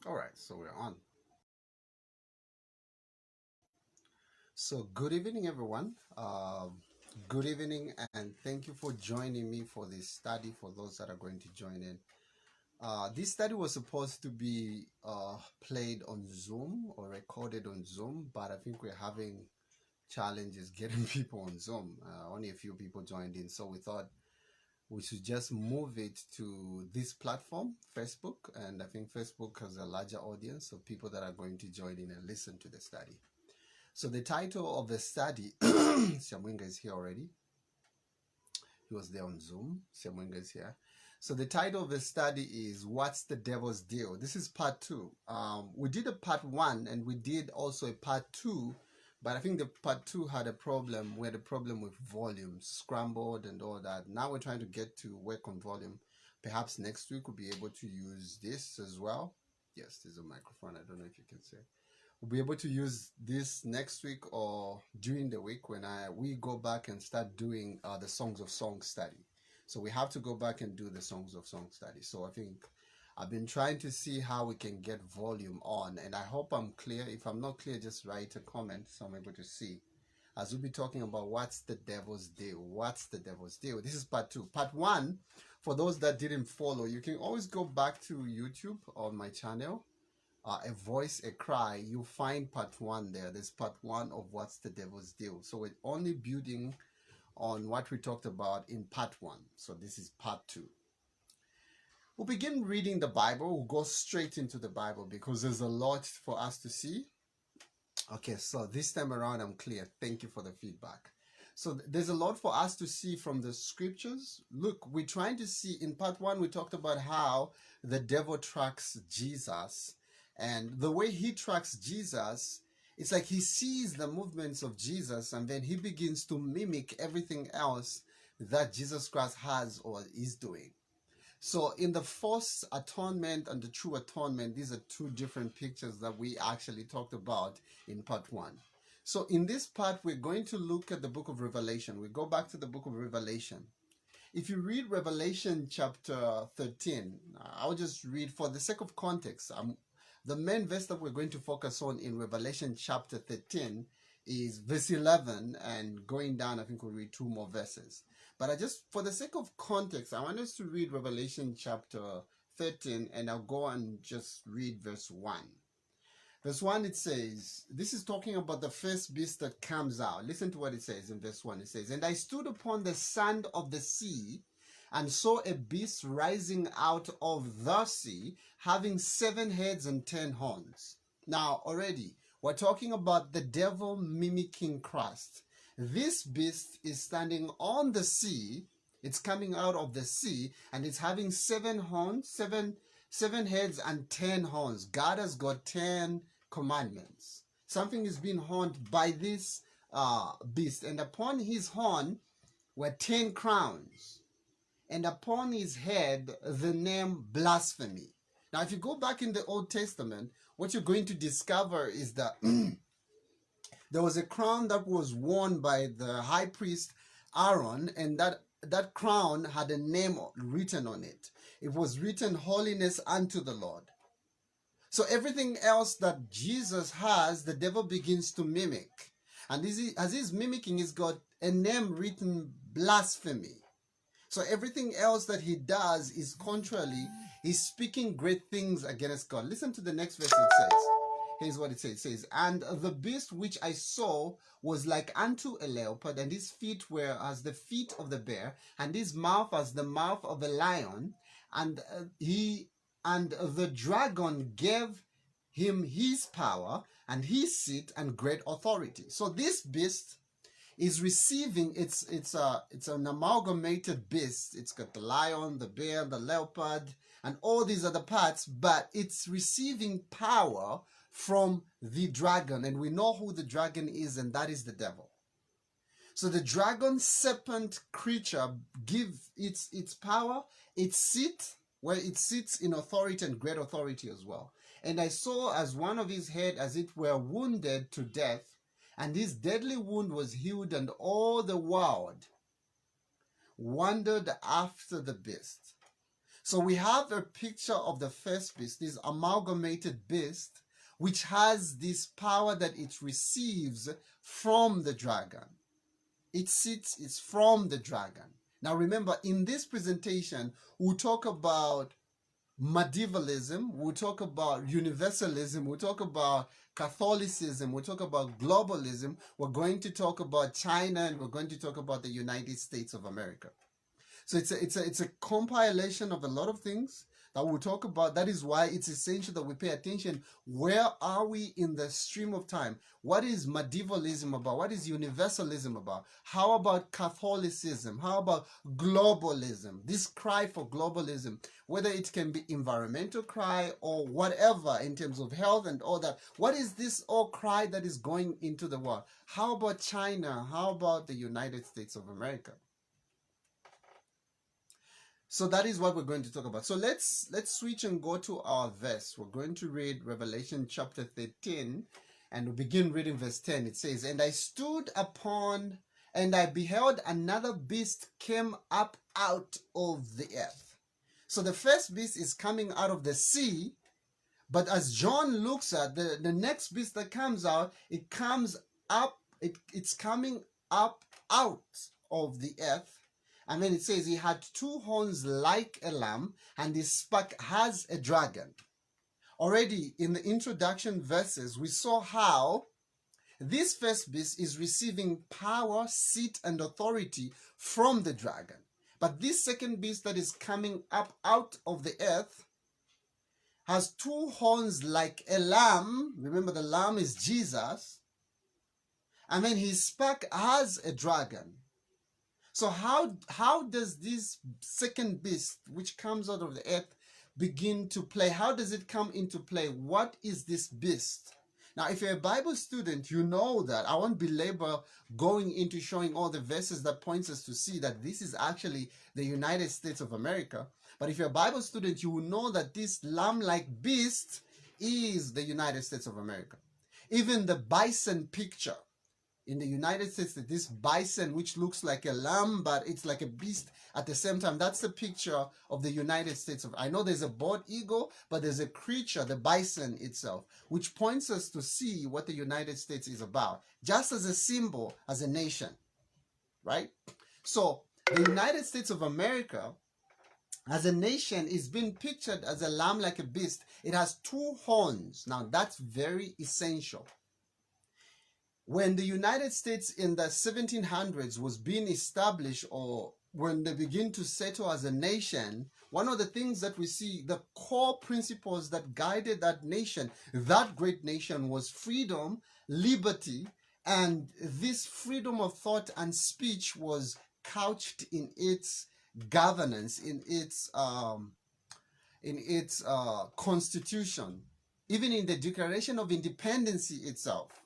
All right, so we're on. So, good evening, everyone. Good evening, and thank you for joining me for this study. For those that are going to join in, this study was supposed to be played on Zoom or recorded on Zoom, but I think we're having challenges getting people on Zoom. Only a few people joined in, so we thought we should just move it to this platform, Facebook, and I think Facebook has a larger audience of people that are going to join in and listen to the study. So the title of the study, Shamwinga is here already. He was there on Zoom. Shamwinga is here. So the title of the study is What's the Devil's Deal? This is part two. We did a part one and we did also a part two, but I think the part two had a problem. We had a problem with volume, scrambled and all that. Now we're trying to get to work on volume. Perhaps next week we'll be able to use this as well. Yes, there's a microphone. I don't know if you can see. We'll be able to use this next week or during the week when we go back and start doing the Songs of Song study. So we have to go back and do the Songs of Song study. So I think I've been trying to see how we can get volume on, and I hope I'm clear. If I'm not clear, just write a comment so I'm able to see. As we'll be talking about what's the devil's deal. What's the devil's deal? This is part two. Part one, for those that didn't follow, you can always go back to YouTube on my channel. A voice, a cry, you find part one there. There's part one of what's the devil's deal. So we're only building on what we talked about in part one. So this is part two. We'll begin reading the Bible. We'll go straight into the Bible because there's a lot for us to see. Okay, so this time around I'm clear. Thank you for the feedback. So there's a lot for us to see from the scriptures. Look, we're trying to see, in part one, we talked about how the devil tracks Jesus. And the way he tracks Jesus, it's like he sees the movements of Jesus and then he begins to mimic everything else that Jesus Christ has or is doing. So in the false atonement and the true atonement, these are two different pictures that we actually talked about in part one. So in this part, we're going to look at the book of Revelation. We go back to the book of Revelation. If you read Revelation chapter 13, I'll just read for the sake of context. The main verse that we're going to focus on in Revelation chapter 13 is verse 11, and going down, I think we'll read two more verses. But for the sake of context, I want us to read Revelation chapter 13, and I'll go and just read verse 1. Verse 1, it says, this is talking about the first beast that comes out. Listen to what it says in verse 1. It says, and I stood upon the sand of the sea, and saw a beast rising out of the sea, having 7 heads and 10 horns. Now, already, we're talking about the devil mimicking Christ. This beast is standing on the sea. It's coming out of the sea, and it's having 7 horns, seven heads and 10 horns. God has got 10 commandments. Something is being horned by this beast, and upon his horn were 10 crowns. And upon his head the name blasphemy. Now, if you go back in the Old Testament, what you're going to discover is that there was a crown that was worn by the high priest Aaron, and that crown had a name written on it. It was written, holiness unto the Lord. So everything else that Jesus has, the devil begins to mimic. And as he's mimicking, he's got a name written, blasphemy. So everything else that he does is contrary. He's speaking great things against God. Listen to the next verse it says. Here's what it says. It says, and the beast which I saw was like unto a leopard, and his feet were as the feet of the bear, and his mouth as the mouth of a lion. And the dragon gave him his power and his seat and great authority. So this beast is receiving, it's an amalgamated beast. It's got the lion, the bear, the leopard, and all these other parts, but it's receiving power from the dragon, and we know who the dragon is, and that is the devil. So the dragon serpent creature gives its power, its seat, where it sits in authority and great authority as well. And I saw as one of his head as it were wounded to death, and his deadly wound was healed, and all the world wandered after the beast. So we have a picture of the first beast, this amalgamated beast, which has this power that it receives from the dragon. It's from the dragon. Now remember, in this presentation, we'll talk about medievalism, we'll talk about universalism, we'll talk about Catholicism, we'll talk about globalism, we're going to talk about China, and we're going to talk about the United States of America. So it's a compilation of a lot of things that we'll talk about. That is why it's essential that we pay attention. Where are we in the stream of time? What is medievalism about? What is universalism about? How about Catholicism? How about globalism? This cry for globalism, whether it can be environmental cry or whatever in terms of health and all that. What is this all cry that is going into the world? How about China? How about the United States of America? So that is what we're going to talk about. So let's switch and go to our verse. We're going to read Revelation chapter 13, and we'll begin reading verse 10. It says, "And I stood upon, and I beheld another beast came up out of the earth." So the first beast is coming out of the sea, but as John looks at the next beast that comes out, it comes up, it's coming up out of the earth. And then it says he had two horns like a lamb, and his spoke as a dragon. Already in the introduction verses, we saw how this first beast is receiving power, seat, and authority from the dragon. But this second beast that is coming up out of the earth has two horns like a lamb. Remember, the lamb is Jesus. And then his spoke as a dragon. So how does this second beast, which comes out of the earth, begin to play? How does it come into play? What is this beast? Now, if you're a Bible student, you know that. I won't belabor going into showing all the verses that points us to see that this is actually the United States of America. But if you're a Bible student, you will know that this lamb-like beast is the United States of America. Even the bison picture in the United States, this bison, which looks like a lamb, but it's like a beast at the same time, that's the picture of the United States of. I know there's a bald eagle, but there's a creature, the bison itself, which points us to see what the United States is about, just as a symbol, as a nation, right? So the United States of America, as a nation, is being pictured as a lamb like a beast. It has two horns. Now, that's very essential. When the United States in the 1700s was being established, or when they begin to settle as a nation, one of the things that we see, the core principles that guided that nation, that great nation, was freedom, liberty, and this freedom of thought and speech was couched in its governance, in its constitution, even in the Declaration of Independence itself.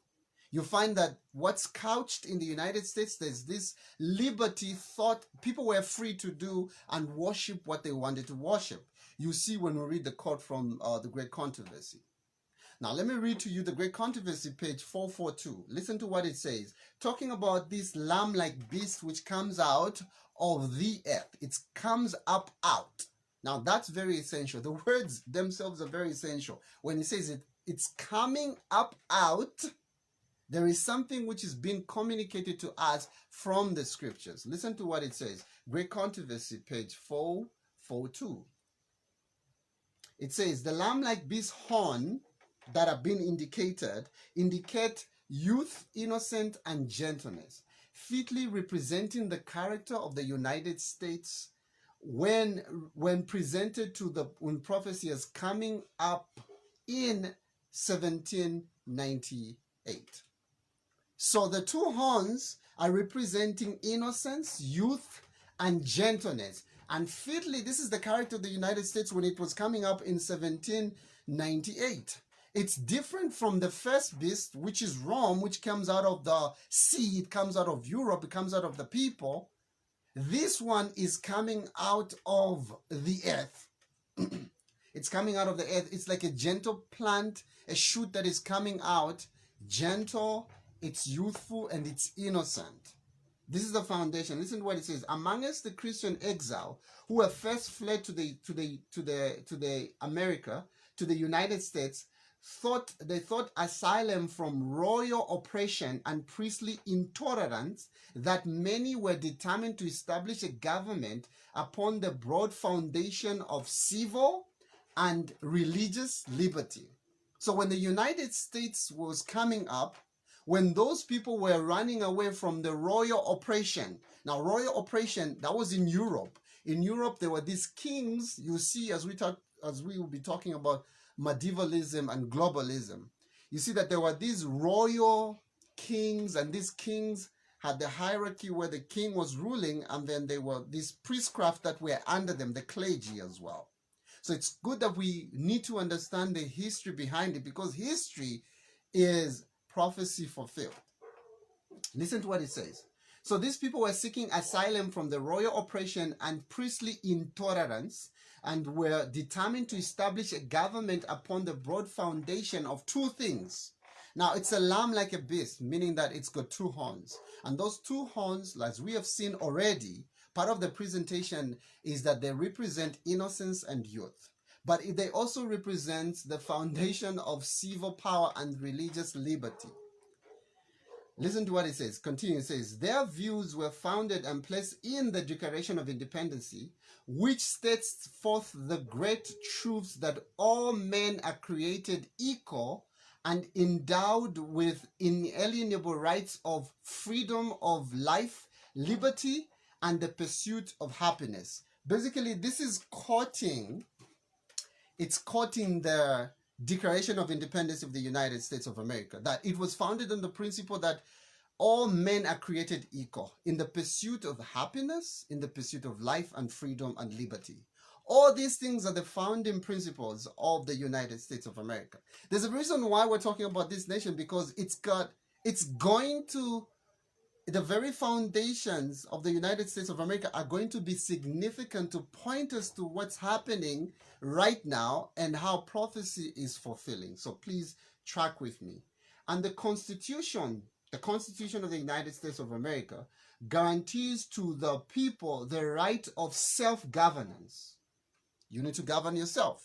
You find that what's couched in the United States, there's this liberty thought. People were free to do and worship what they wanted to worship. You see when we read the quote from The Great Controversy. Now, let me read to you The Great Controversy, page 442. Listen to what it says. Talking about this lamb-like beast which comes out of the earth. It comes up out. Now, that's very essential. The words themselves are very essential. When it says it's coming up out, there is something which is being communicated to us from the scriptures. Listen to what it says. Great Controversy, page 442. It says, the lamb-like beast horn that have been indicated indicate youth, innocence, and gentleness, fitly representing the character of the United States when presented to when prophecy is coming up in 1798. So the two horns are representing innocence, youth, and gentleness. And fitly, this is the character of the United States when it was coming up in 1798. It's different from the first beast, which is Rome, which comes out of the sea, it comes out of Europe, it comes out of the people. This one is coming out of the earth. It's coming out of the earth. It's like a gentle plant, a shoot that is coming out, gentle, it's youthful, and it's innocent. This is the foundation. Listen to what it says. Amongst the Christian exile who have first fled to the America, to the United States, they thought asylum from royal oppression and priestly intolerance, that many were determined to establish a government upon the broad foundation of civil and religious liberty. So when the United States was coming up, when those people were running away from the royal oppression. Now, royal oppression, that was in Europe. In Europe, there were these kings. You see, as we will be talking about medievalism and globalism, you see that there were these royal kings, and these kings had the hierarchy where the king was ruling, and then there were these priestcraft that were under them, the clergy as well. So it's good that we need to understand the history behind it, because history is prophecy fulfilled. Listen to what it says. So these people were seeking asylum from the royal oppression and priestly intolerance, and were determined to establish a government upon the broad foundation of two things. Now, it's a lamb like a beast, meaning that it's got two horns. And those two horns, as we have seen already, part of the presentation is that they represent innocence and youth. But they also represent the foundation of civil power and religious liberty. Listen to what it says. Continue. It says, their views were founded and placed in the Declaration of Independence, which states forth the great truths that all men are created equal and endowed with inalienable rights of freedom of life, liberty, and the pursuit of happiness. Basically, this is quoting the Declaration of Independence of the United States of America, that it was founded on the principle that all men are created equal in the pursuit of happiness, in the pursuit of life and freedom and liberty. All these things are the founding principles of the United States of America. There's a reason why we're talking about this nation, because the very foundations of the United States of America are going to be significant to point us to what's happening right now and how prophecy is fulfilling. So please track with me. And the Constitution of the United States of America guarantees to the people the right of self-governance. You need to govern yourself.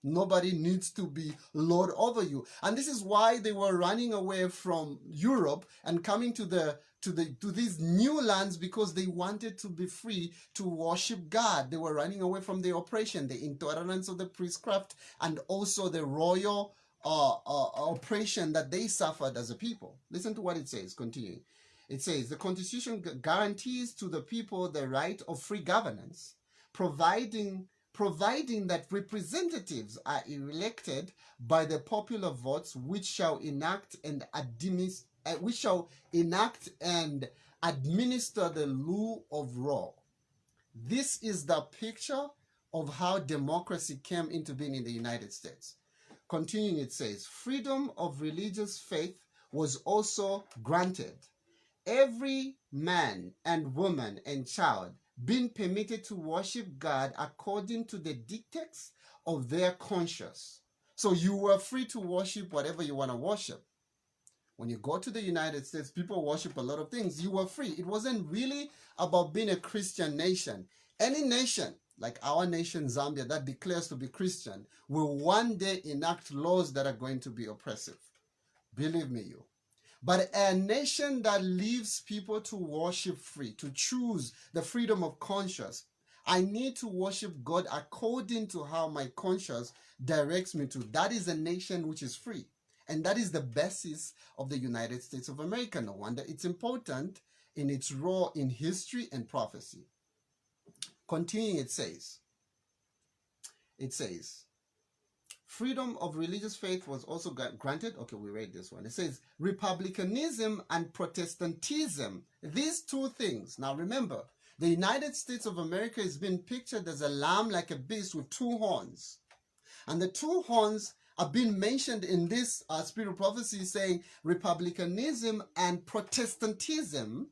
Nobody needs to be lord over you. And this is why they were running away from Europe and coming to these new lands, because they wanted to be free to worship God. They were running away from the oppression, the intolerance of the priestcraft, and also the royal oppression that they suffered as a people. Listen to what it says, continuing. It says, the Constitution guarantees to the people the right of free governance, providing that representatives are elected by the popular votes, which shall enact and administer the rule of law. This is the picture of how democracy came into being in the United States. Continuing, it says, freedom of religious faith was also granted. Every man and woman and child being permitted to worship God according to the dictates of their conscience. So you were free to worship whatever you want to worship. When you go to the United States, people worship a lot of things. You were free. It wasn't really about being a Christian nation. Any nation, like our nation, Zambia, that declares to be Christian, will one day enact laws that are going to be oppressive. Believe me, you. But a nation that leaves people to worship free, to choose the freedom of conscience, I need to worship God according to how my conscience directs me to. That is a nation which is free. And that is the basis of the United States of America. No wonder it's important in its role in history and prophecy. Continuing, it says, freedom of religious faith was also granted. Okay, we read this one. It says, republicanism and Protestantism. These two things. Now remember, the United States of America is being pictured as a lamb like a beast with two horns. And the two horns are being mentioned in this spirit of prophecy, saying republicanism and Protestantism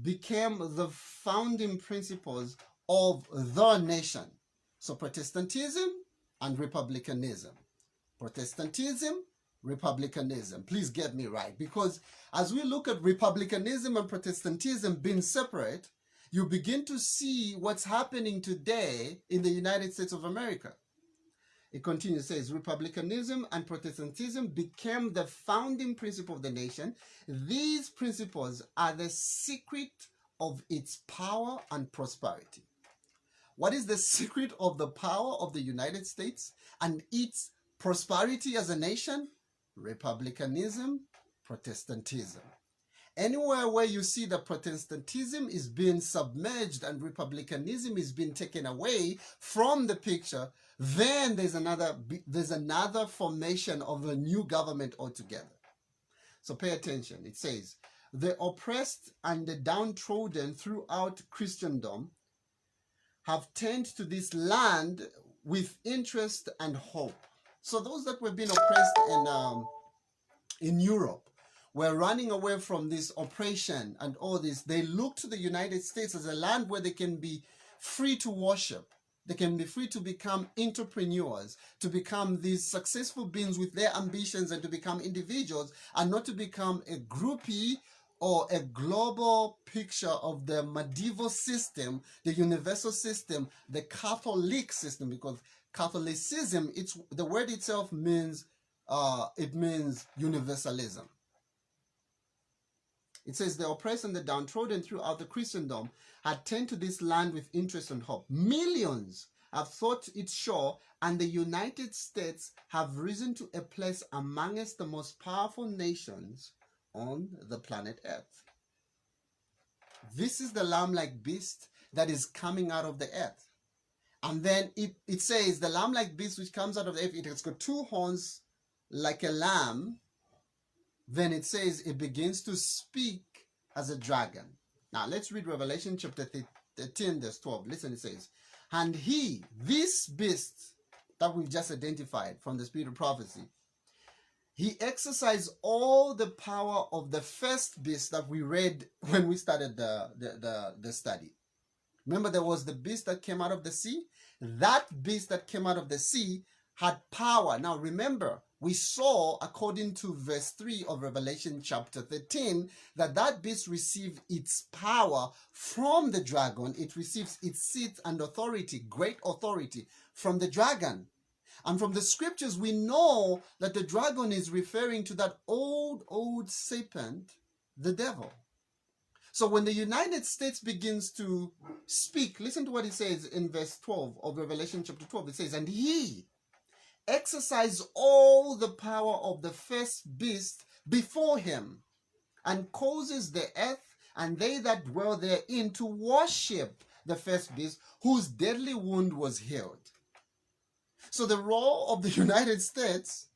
became the founding principles of the nation. So Protestantism and republicanism. Protestantism Republicanism. Please get me right. Because as we look at republicanism and Protestantism being separate, you begin to see what's happening today in the United States of America. It continues, says, republicanism and Protestantism became the founding principle of the nation. These principles are the secret of its power and prosperity. What is the secret of the power of the United States and its prosperity as a nation? Republicanism, Protestantism. Anywhere where you see that Protestantism is being submerged and republicanism is being taken away from the picture, then there's another formation of a new government altogether. So pay attention. It says, the oppressed and the downtrodden throughout Christendom have turned to this land with interest and hope. So those that were being oppressed in Europe were running away from this oppression and all this. They look to the United States as a land where they can be free to worship. They can be free to become entrepreneurs, to become these successful beings with their ambitions and to become individuals and not to become a groupie or a global picture of the medieval system, the universal system, the Catholic system, because Catholicism, the word itself means universalism. It says the oppressed and the downtrodden throughout the Christendom had turned to this land with interest and hope. Millions have sought its shore, and the United States have risen to a place amongst the most powerful nations on the planet Earth. This is the lamb-like beast that is coming out of the earth. And then it says the lamb-like beast which comes out of the earth, it has got two horns like a lamb. Then it says it begins to speak as a dragon. Now let's read Revelation chapter 13 verse 12. Listen, it says, and he, this beast that we've just identified from the spirit of prophecy, he exercised all the power of the first beast that we read when we started the study. Remember, there was the beast that came out of the sea. That beast that came out of the sea had power. Now remember, we saw, according to verse 3 of Revelation chapter 13, that beast received its power from the dragon. It receives its seat and authority, great authority, from the dragon. And from the scriptures, we know that the dragon is referring to that old serpent, the devil. So when the United States begins to speak, listen to what it says in verse 12 of Revelation chapter 12. It says, and he exercised all the power of the first beast before him, and causes the earth and they that dwell therein to worship the first beast, whose deadly wound was healed. So the role of the United States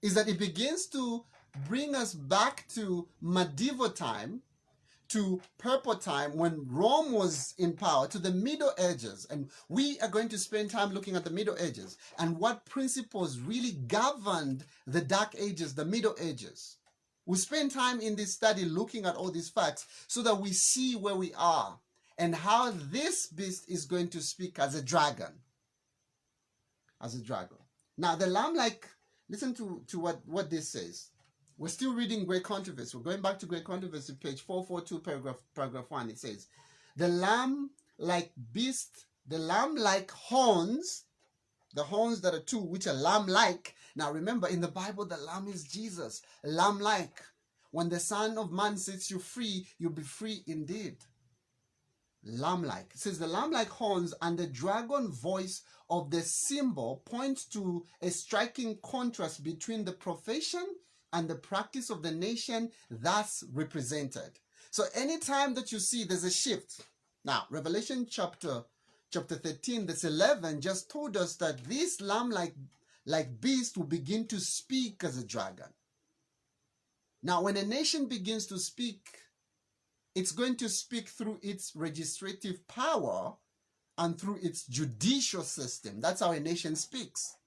is that it begins to bring us back to medieval time, to purple time when Rome was in power, to the Middle Ages. And we are going to spend time looking at the Middle Ages and what principles really governed the Dark Ages, the Middle Ages. We spend time in this study looking at all these facts so that we see where we are and how this beast is going to speak as a dragon. As a dragon. Now the lamb-like, listen to what this says. We're still reading Great Controversy. We're going back to Great Controversy, page 442, paragraph 1. It says, the lamb-like beast, the lamb-like horns, the horns that are two, which are lamb-like. Now remember, in the Bible, the lamb is Jesus, lamb-like. When the Son of Man sets you free, you'll be free indeed. Lamb-like. It says the lamb-like horns and the dragon voice of the symbol point to a striking contrast between the profession and the practice of the nation thus represented. So anytime that you see there's a shift. Now, Revelation chapter 13, verse 11 just told us that this lamb-like beast will begin to speak as a dragon. Now, when a nation begins to speak, it's going to speak through its legislative power and through its judicial system. That's how a nation speaks.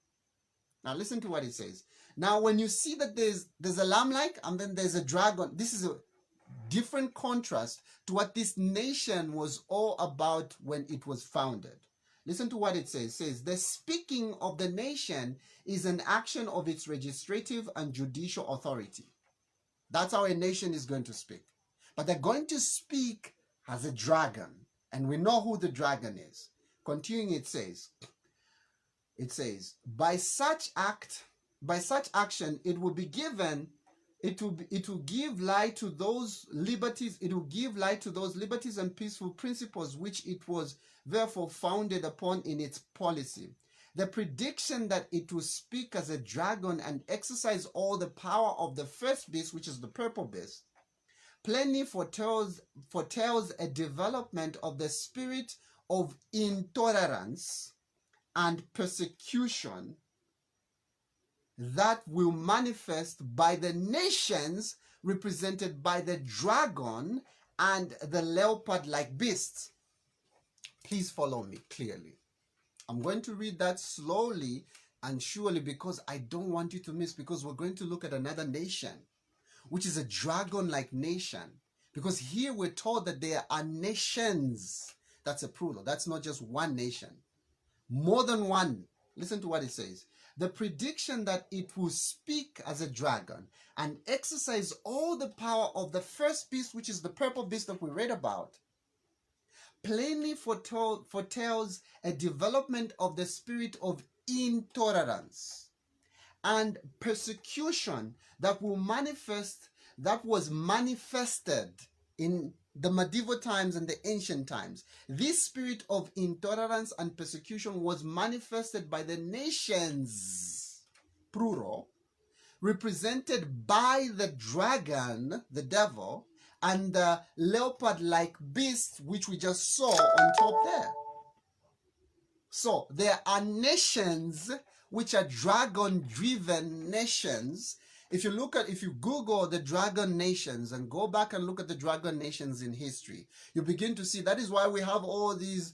Now listen to what it says. Now when you see that there's a lamb-like and then there's a dragon, this is a different contrast to what this nation was all about when it was founded. Listen to what it says. It says, the speaking of the nation is an action of its legislative and judicial authority. That's how a nation is going to speak. But they're going to speak as a dragon. And we know who the dragon is. Continuing, it says, by such action, it will give light to those liberties, and peaceful principles which it was therefore founded upon in its policy. The prediction that it will speak as a dragon and exercise all the power of the first beast, which is the purple beast, plainly foretells a development of the spirit of intolerance and persecution that will manifest by the nations represented by the dragon and the leopard-like beasts. Please follow me clearly. I'm going to read that slowly and surely because I don't want you to miss, because we're going to look at another nation, which is a dragon-like nation. Because here we're told that there are nations. That's a plural. That's not just one nation. More than one. Listen to what it says. The prediction that it will speak as a dragon and exercise all the power of the first beast, which is the purple beast that we read about, plainly foretells a development of the spirit of intolerance and persecution that was manifested in the medieval times and the ancient times. This spirit of intolerance and persecution was manifested by the nations, plural, represented by the dragon, the devil, and the leopard-like beast, which we just saw on top there. So there are nations which are dragon-driven nations. If you Google the dragon nations and go back and look at the dragon nations in history, you begin to see that is why we have all these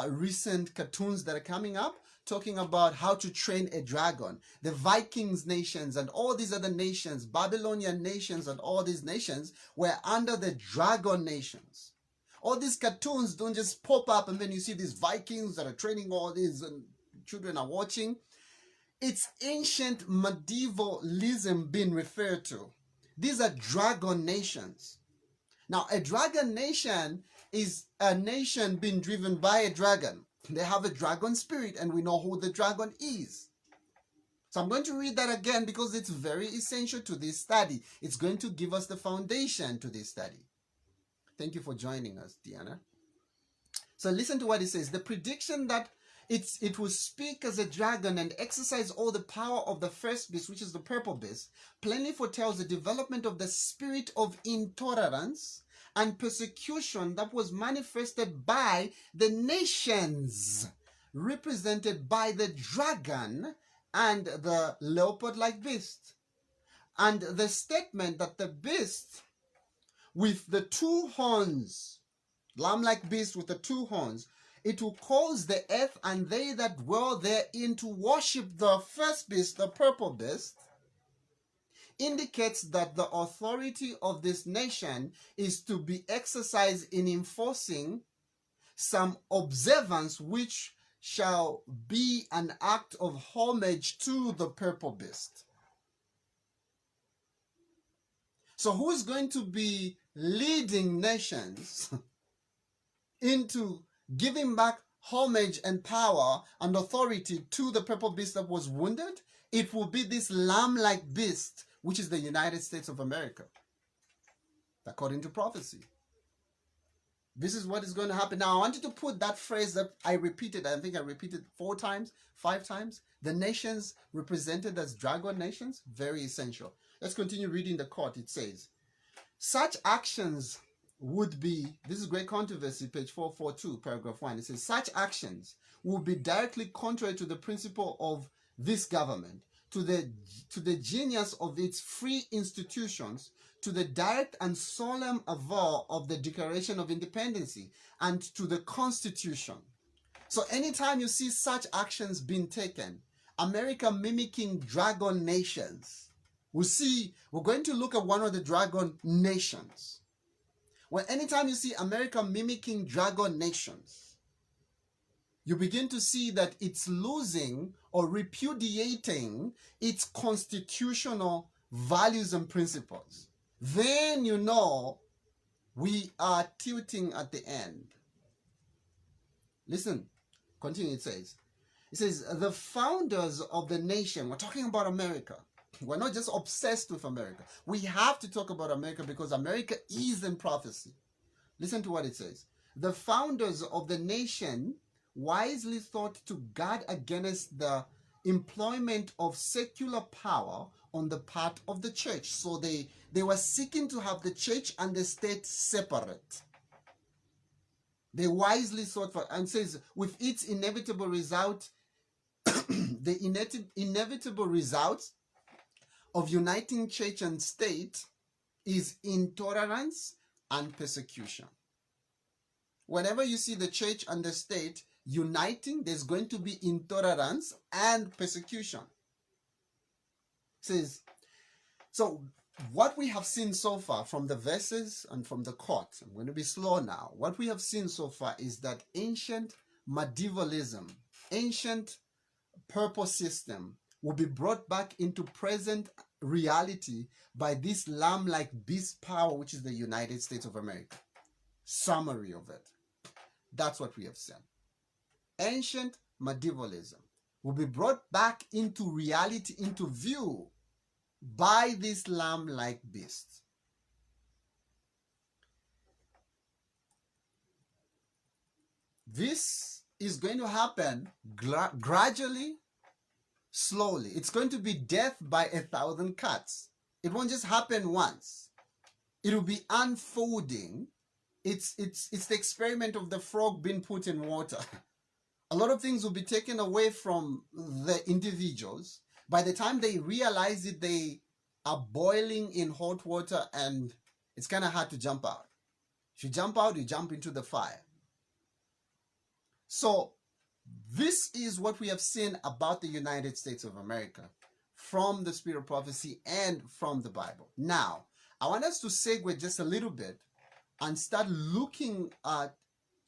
recent cartoons that are coming up talking about how to train a dragon. The Vikings nations and all these other nations, Babylonian nations and all these nations were under the dragon nations. All these cartoons don't just pop up and then you see these Vikings that are training all these and children are watching. It's ancient medievalism being referred to. These are dragon nations. Now, a dragon nation is a nation being driven by a dragon. They have a dragon spirit, and we know who the dragon is. So I'm going to read that again because it's very essential to this study. It's going to give us the foundation to this study. Thank you for joining us, Diana. So listen to what it says. The prediction that it will speak as a dragon and exercise all the power of the first beast, which is the purple beast, plainly foretells the development of the spirit of intolerance and persecution that was manifested by the nations, represented by the dragon and the leopard-like beast. And the statement that the beast with the two horns, lamb-like beast with the two horns, it will cause the earth and they that dwell therein to worship the first beast, the purple beast, indicates that the authority of this nation is to be exercised in enforcing some observance which shall be an act of homage to the purple beast. So who's going to be leading nations into giving back homage and power and authority to the purple beast that was wounded? It will be this lamb-like beast, which is the United States of America, according to prophecy. This is what is going to happen. Now, I want you to put that phrase that I repeated. I think I repeated 4 times, 5 times. The nations represented as dragon nations, very essential. Let's continue reading the quote. It says, such actions would be, this is Great Controversy, page 442, paragraph 1. It says, such actions would be directly contrary to the principle of this government, to the genius of its free institutions, to the direct and solemn avowal of the Declaration of Independence, and to the Constitution. So anytime you see such actions being taken, America mimicking dragon nations, we're going to look at one of the dragon nations. Well, anytime you see America mimicking dragon nations, you begin to see that it's losing or repudiating its constitutional values and principles. Then you know we are tilting at the end. Listen, continue, it says, the founders of the nation, we're talking about America. We're not just obsessed with America. We have to talk about America because America is in prophecy. Listen to what it says. The founders of the nation wisely thought to guard against the employment of secular power on the part of the church. So they were seeking to have the church and the state separate. They wisely thought for, and says, with its inevitable result, the inevitable result of uniting church and state is intolerance and persecution. Whenever you see the church and the state uniting, there's going to be intolerance and persecution. It says, so what we have seen so far from the verses and from the court, I'm going to be slow now. What we have seen so far is that ancient medievalism, ancient purpose system will be brought back into present reality by this lamb-like beast power, which is the United States of America. Summary of it. That's what we have seen. Ancient medievalism will be brought back into reality, into view, by this lamb-like beast. This is going to happen gradually, slowly. It's going to be death by 1,000 cuts. It won't just happen once. It will be unfolding. It's the experiment of the frog being put in water. A lot of things will be taken away from the individuals. By the time they realize it, they are boiling in hot water and it's kind of hard to jump out. If you jump out, you jump into the fire. So this is what we have seen about the United States of America from the Spirit of Prophecy and from the Bible. Now, I want us to segue just a little bit and start looking at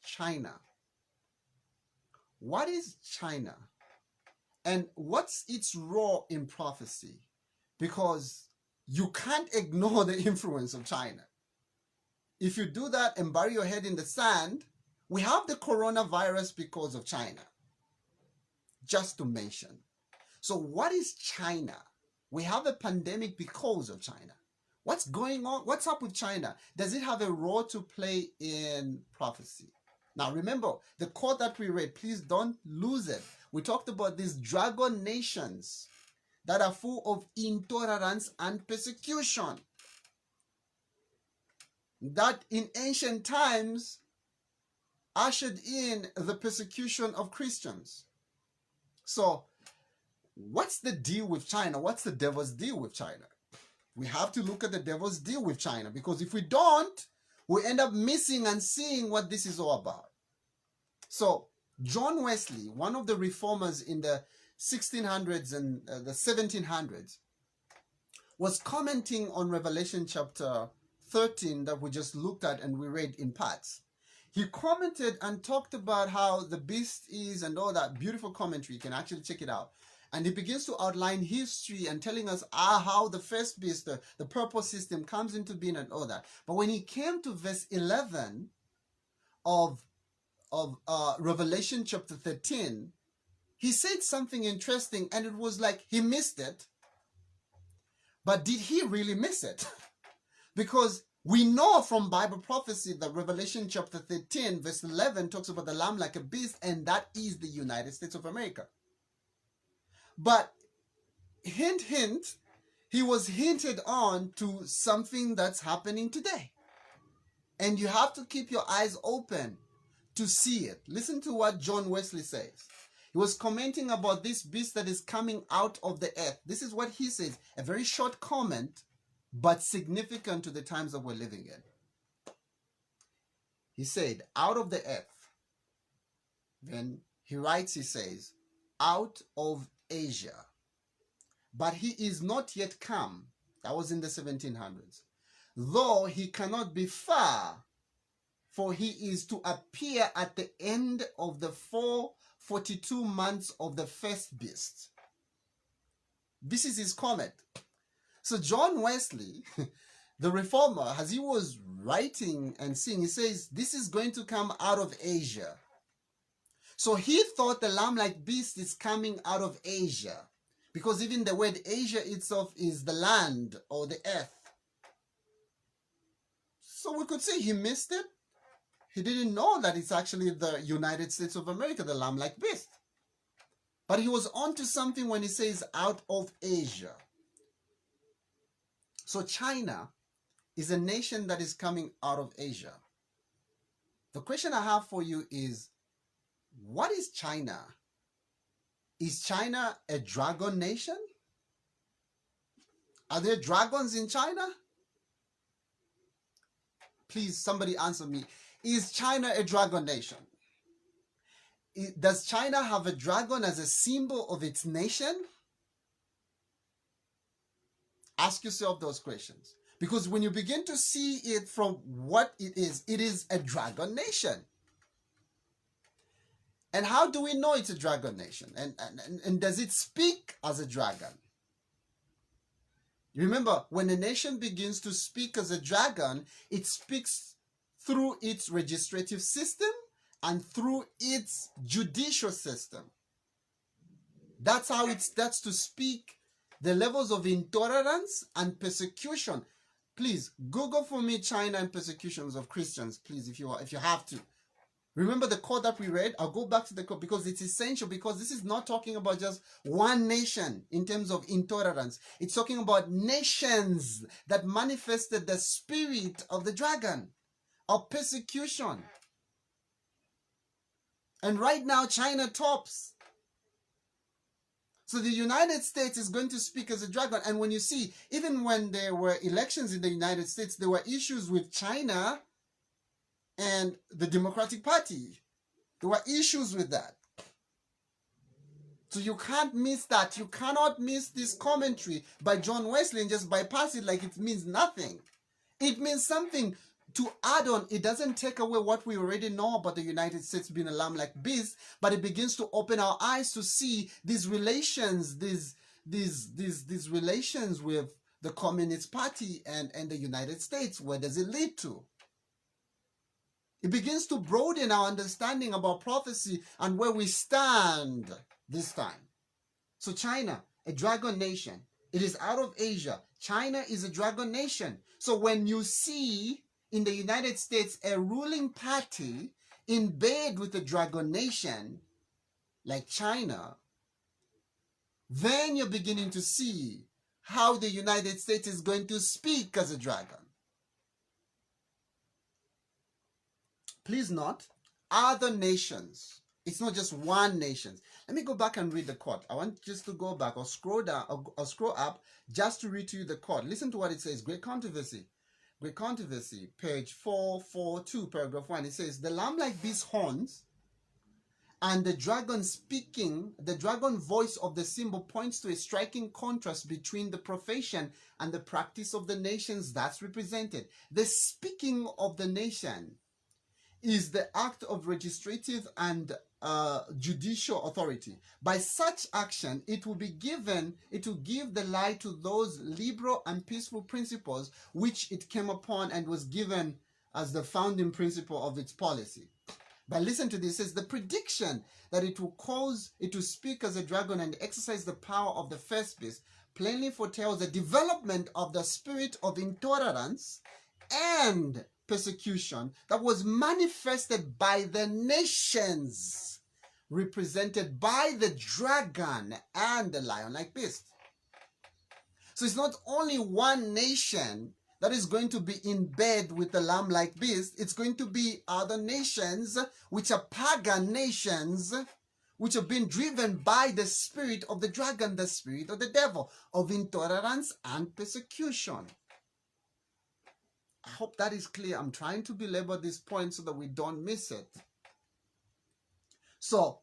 China. What is China? And what's its role in prophecy? Because you can't ignore the influence of China. If you do that and bury your head in the sand, we have the coronavirus because of China. Just to mention. So what is China? We have a pandemic because of China. What's going on? What's up with China? Does it have a role to play in prophecy? Now remember, the quote that we read, please don't lose it. We talked about these dragon nations that are full of intolerance and persecution. That in ancient times ushered in the persecution of Christians. So what's the deal with China? What's the devil's deal with China? We have to look at the devil's deal with China, because if we don't, we end up missing and seeing what this is all about. So John Wesley, one of the reformers in the 1600s and the 1700s, was commenting on Revelation chapter 13 that we just looked at and we read in parts. He commented and talked about how the beast is and all that beautiful commentary. You can actually check it out. And he begins to outline history and telling us how the first beast, the purple system, comes into being and all that. But when he came to verse 11 of Revelation chapter 13, he said something interesting, and it was like he missed it. But did he really miss it? Because we know from Bible prophecy that Revelation chapter 13 verse 11 talks about the lamb like a beast, and that is the United States of America. But hint, hint, he was hinted on to something that's happening today. And you have to keep your eyes open to see it. Listen to what John Wesley says. He was commenting about this beast that is coming out of the earth. This is what he says. A very short comment, but significant to the times that we're living in. He said, out of the earth. Then he writes, he says, out of Asia. But he is not yet come. That was in the 1700s. Though he cannot be far, for he is to appear at the end of the 4 42 months of the first beast. This is his comment. So John Wesley, the reformer, as he was writing and seeing, he says, this is going to come out of Asia. So he thought the lamb-like beast is coming out of Asia, because even the word Asia itself is the land or the earth. So we could say he missed it. He didn't know that it's actually the United States of America, the lamb-like beast. But he was onto something when he says out of Asia. So China is a nation that is coming out of Asia. The question I have for you is, what is China? Is China a dragon nation? Are there dragons in China? Please, somebody answer me. Is China a dragon nation? Does China have a dragon as a symbol of its nation? Ask yourself those questions. Because when you begin to see it from what it is a dragon nation. And how do we know it's a dragon nation? And does it speak as a dragon? Remember, when a nation begins to speak as a dragon, it speaks through its legislative system and through its judicial system. That's how it starts to speak. The levels of intolerance and persecution. Please Google for me China and persecutions of Christians, please, if you have to. Remember the quote that we read? I'll go back to the quote because it's essential, because this is not talking about just one nation in terms of intolerance. It's talking about nations that manifested the spirit of the dragon, of persecution. And right now, China tops. So the United States is going to speak as a dragon. And when you see, even when there were elections in the United States, there were issues with China and the Democratic Party. There were issues with that. So you can't miss that. You cannot miss this commentary by John Wesley and just bypass it like it means nothing. It means something to add on. It doesn't take away what we already know about the United States being a lamb-like beast, but it begins to open our eyes to see these relations, these relations with the Communist Party and the United States. Where does it lead to? It begins to broaden our understanding about prophecy and where we stand this time. So China, a dragon nation. It is out of Asia. China is a dragon nation. So when you see in the United States a ruling party in bed with a dragon nation like China, then you're beginning to see how the United States is going to speak as a dragon. Please note, other nations. It's not just one nation. Let me go back and read the quote. I want just to go back or scroll down or scroll up just to read to you the quote. Listen to what it says. Great controversy. Great controversy. Page 442, paragraph 1. It says, the lamb-like beast horns and the dragon speaking, the dragon voice of the symbol points to a striking contrast between the profession and the practice of the nations that's represented. The speaking of the nation is the act of legislative and judicial authority. By such action, it will give the lie to those liberal and peaceful principles which it came upon and was given as the founding principle of its policy. But listen to this, it says, the prediction that it will cause it to speak as a dragon and exercise the power of the first beast plainly foretells the development of the spirit of intolerance and persecution that was manifested by the nations represented by the dragon and the lion-like beast. So it's not only one nation that is going to be in bed with the lamb-like beast. It's going to be other nations which are pagan nations which have been driven by the spirit of the dragon, the spirit of the devil, of intolerance and persecution. I hope that is clear. I'm trying to belabor this point so that we don't miss it. So,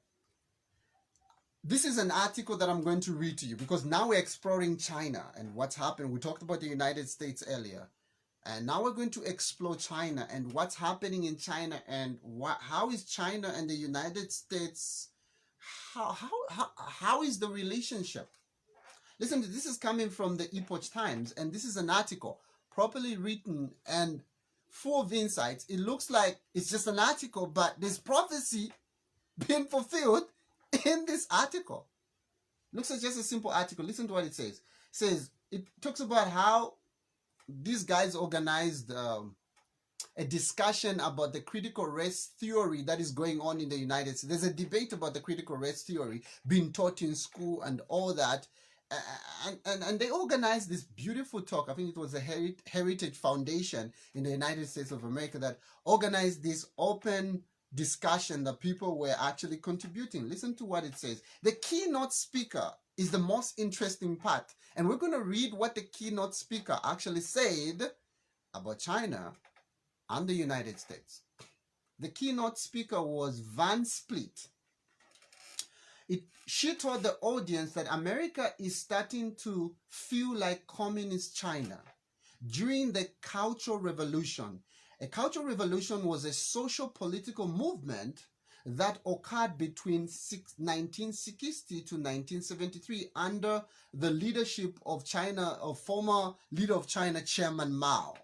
this is an article that I'm going to read to you because now we're exploring China and what's happened. We talked about the United States earlier. And now we're going to explore China and what's happening in China and how is China and the United States How is the relationship? Listen, this is coming from the Epoch Times, and this is an article properly written and full of insights. It looks like it's just an article, but there's prophecy being fulfilled in this article. Looks like just a simple article. Listen to what it says. It talks about how these guys organized a discussion about the critical race theory that is going on in the United States. There's a debate about the critical race theory being taught in school and all that. And they organized this beautiful talk. I think it was the Heritage Foundation in the United States of America that organized this open discussion that people were actually contributing. Listen to what it says. The keynote speaker is the most interesting part. And we're going to read what the keynote speaker actually said about China and the United States. The keynote speaker was Van Split. She told the audience that America is starting to feel like communist China during the Cultural Revolution. A Cultural Revolution was a social political movement that occurred between 1960 to 1973 under the leadership of former leader of China, Chairman Mao.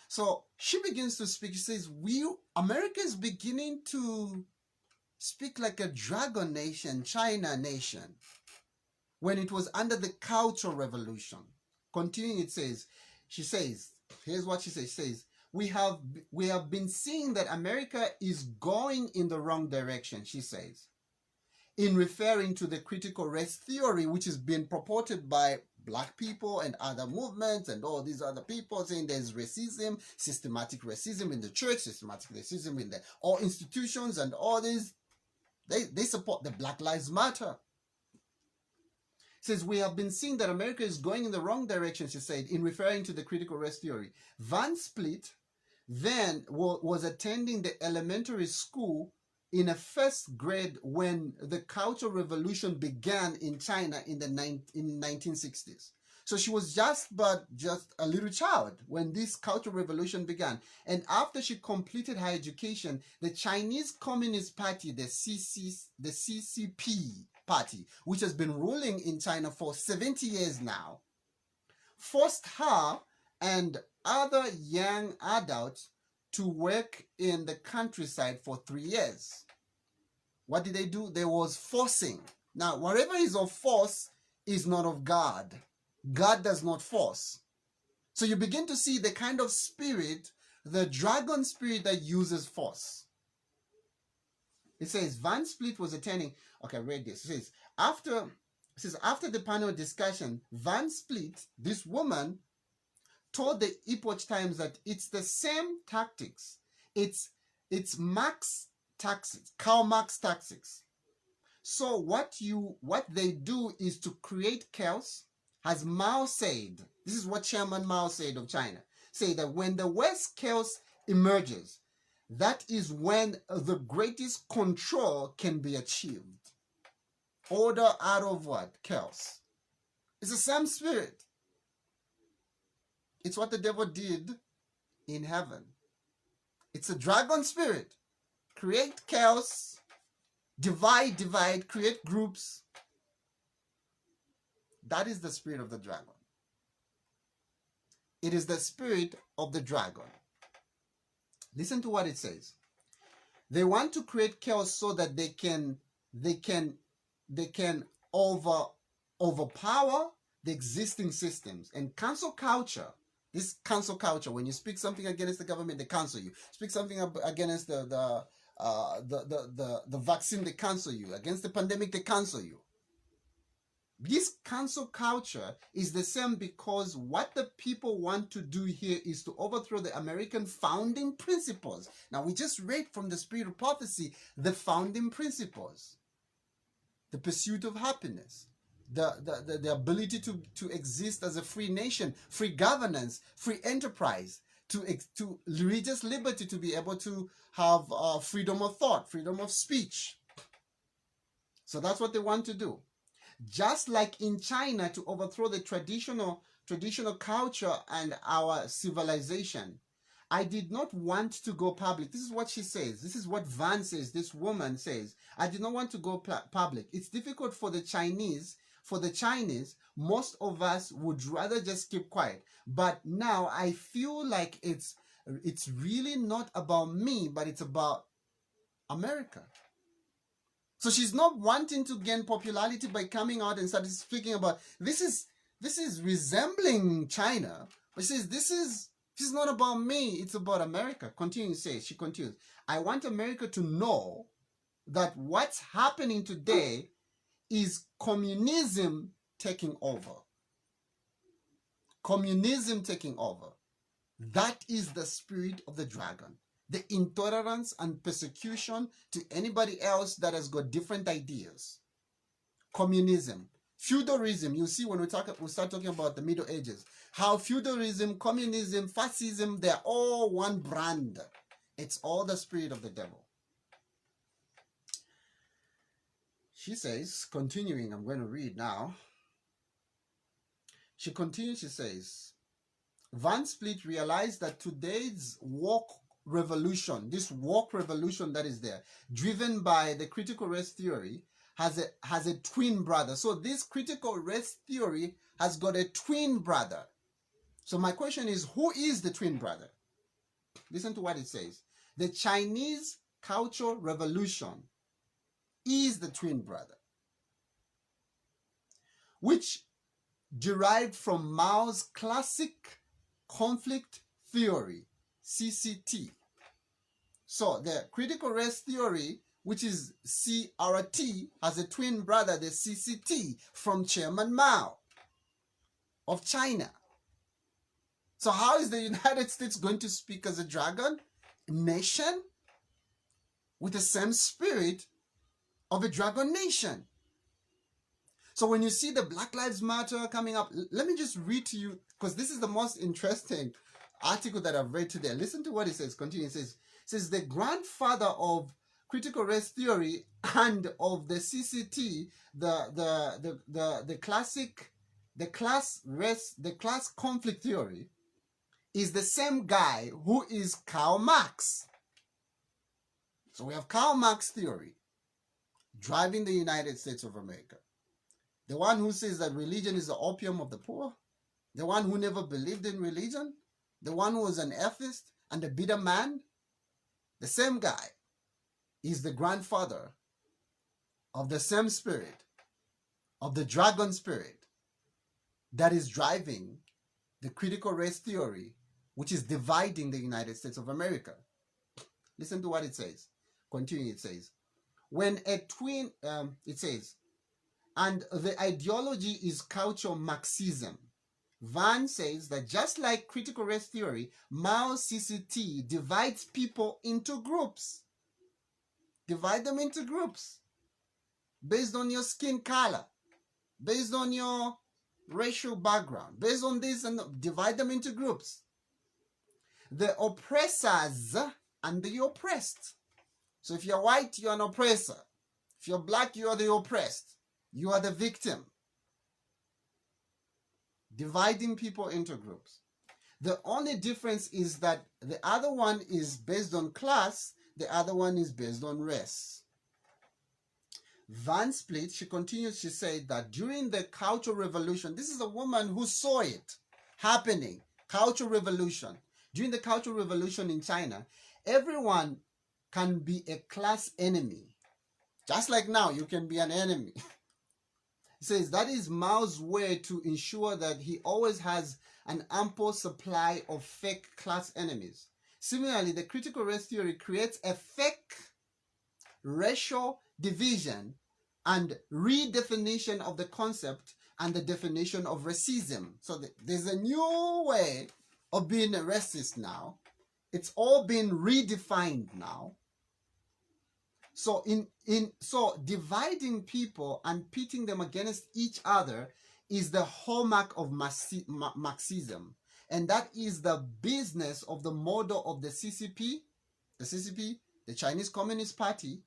So she begins to speak. She says, America is beginning to speak like a dragon nation, China nation, when it was under the Cultural Revolution. Continuing, she says, here's what she says. She says, we have been seeing that America is going in the wrong direction, she says, in referring to the critical race theory, which is being purported by Black people and other movements and all these other people, saying there's racism, systematic racism in the church, systematic racism in all institutions, and all these. They support the Black Lives Matter. It says, we have been seeing that America is going in the wrong direction, she said, in referring to the critical race theory. Van Split then was attending the elementary school in a first grade when the Cultural Revolution began in China in the 1960s. So she was just a little child when this Cultural Revolution began. And after she completed her education, the Chinese Communist Party, the CCP party, which has been ruling in China for 70 years now, forced her and other young adults to work in the countryside for 3 years. What did they do? There was forcing. Now, whatever is of force is not of God. God does not force. So you begin to see the kind of spirit, the dragon spirit that uses force. It says, Van Split was attending. Okay, read this. It says, after the panel discussion, Van Split, this woman, told the Epoch Times that it's the same tactics. It's Marx tactics, Karl Marx tactics. So what they do is to create chaos. As Mao said, this is what Chairman Mao said of China, say that when the West chaos emerges, that is when the greatest control can be achieved. Order out of what? Chaos. It's the same spirit. It's what the devil did in heaven. It's a dragon spirit. Create chaos, divide, create groups. That is the spirit of the dragon. It is the spirit of the dragon. Listen to what it says. They want to create chaos so that they can overpower the existing systems. And cancel culture, this cancel culture, when you speak something against the government, they cancel you. Speak something against the vaccine, they cancel you. Against the pandemic, they cancel you. This cancel culture is the same because what the people want to do here is to overthrow the American founding principles. Now, we just read from the Spirit of Prophecy the founding principles. The pursuit of happiness, the ability to exist as a free nation, free governance, free enterprise, to religious liberty, to be able to have freedom of thought, freedom of speech. So that's what they want to do. Just like in China, to overthrow the traditional culture and our civilization. I did not want to go public. This is what she says. This is what Van says. This woman says, I did not want to go public. It's difficult for the Chinese. For the Chinese, most of us would rather just keep quiet. But now I feel like it's really not about me, but it's about America. So she's not wanting to gain popularity by coming out and starting speaking about this is resembling China. But she says this is not about me, it's about America. She continues, I want America to know that what's happening today is communism taking over. Communism taking over. That is the spirit of the dragon. The intolerance and persecution to anybody else that has got different ideas. Communism. Feudalism. You see when we start talking about the Middle Ages, how feudalism, communism, fascism, they're all one brand. It's all the spirit of the devil. She says, continuing, I'm going to read now. She continues, she says, Van Split realized that today's woke revolution, this woke revolution that is there, driven by the critical race theory, has a twin brother. So this critical race theory has got a twin brother. So my question is, who is the twin brother? Listen to what it says. The Chinese Cultural Revolution is the twin brother, which derived from Mao's classic conflict theory, CCT. So the critical race theory, which is CRT, has a twin brother, the CCT, from Chairman Mao of China. So how is the United States going to speak as a dragon nation with the same spirit of a dragon nation? So when you see the Black Lives Matter coming up, let me just read to you, because this is the most interesting article that I've read today. Listen to what it says. Continue. It says the grandfather of critical race theory and of the CCT, the class conflict theory, is the same guy who is Karl Marx. So we have Karl Marx theory driving the United States of America. The one who says that religion is the opium of the poor. The one who never believed in religion. The one who was an atheist and a bitter man. The same guy is the grandfather of the same spirit, of the dragon spirit, that is driving the critical race theory, which is dividing the United States of America. Listen to what it says. Continuing, it says, when a twin, it says, and the ideology is cultural Marxism. Van says that just like critical race theory, Mao's CCT divides people into groups. Divide them into groups based on your skin color, based on your racial background, based on this, and divide them into groups. The oppressors and the oppressed. So if you're white, you're an oppressor. If you're black, you are the oppressed. You are the victim. Dividing people into groups. The only difference is that the other one is based on class, the other one is based on race. Van Split, she continues, she said that during the Cultural Revolution, this is a woman who saw it happening, Cultural Revolution. During the Cultural Revolution in China, everyone can be a class enemy. Just like now, you can be an enemy. He says that is Mao's way to ensure that he always has an ample supply of fake class enemies. Similarly, the critical race theory creates a fake racial division and redefinition of the concept and the definition of racism. So there's a new way of being a racist now. It's all been redefined now. So so dividing people and pitting them against each other is the hallmark of Marxism. And that is the business of the model of the CCP, the Chinese Communist Party,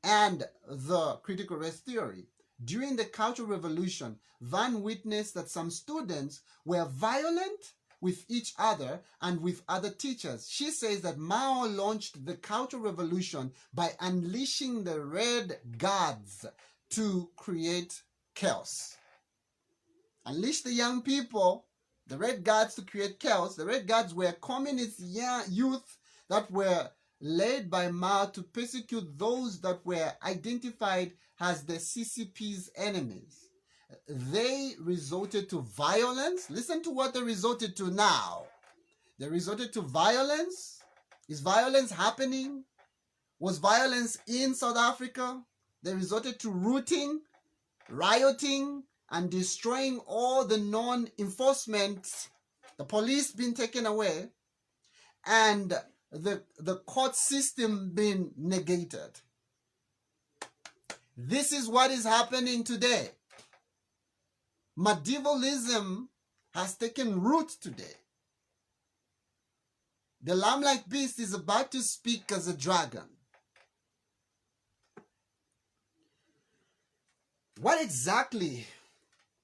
and the critical race theory. During the Cultural Revolution, Van witnessed that some students were violent with each other and with other teachers. She says that Mao launched the Cultural Revolution by unleashing the Red Guards to create chaos. Unleash the young people, the Red Guards, to create chaos. The Red Guards were communist youth that were led by Mao to persecute those that were identified as the CCP's enemies. They resorted to violence. Listen to what they resorted to now. They resorted to violence. Is violence happening? Was violence in South Africa? They resorted to looting, rioting, and destroying all the non-enforcement, the police being taken away, and the court system being negated. This is what is happening today. Medievalism has taken root today. The lamb-like beast is about to speak as a dragon. What exactly,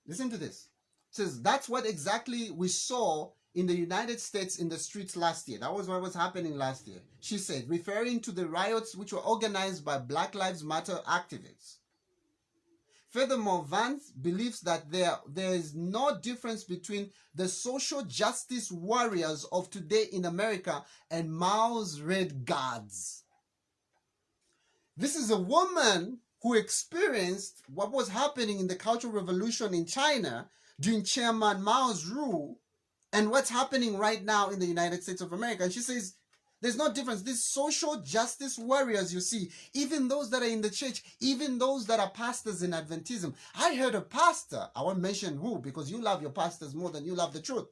listen to this. It says that's what exactly we saw in the United States in the streets last year. That was what was happening last year. She said, referring to the riots which were organized by Black Lives Matter activists. Furthermore, Vance believes that there is no difference between the social justice warriors of today in America and Mao's Red Guards. This is a woman who experienced what was happening in the Cultural Revolution in China during Chairman Mao's rule and what's happening right now in the United States of America. And she says, there's no difference. These social justice warriors, you see, even those that are in the church, even those that are pastors in Adventism. I heard a pastor, I won't mention who, because you love your pastors more than you love the truth.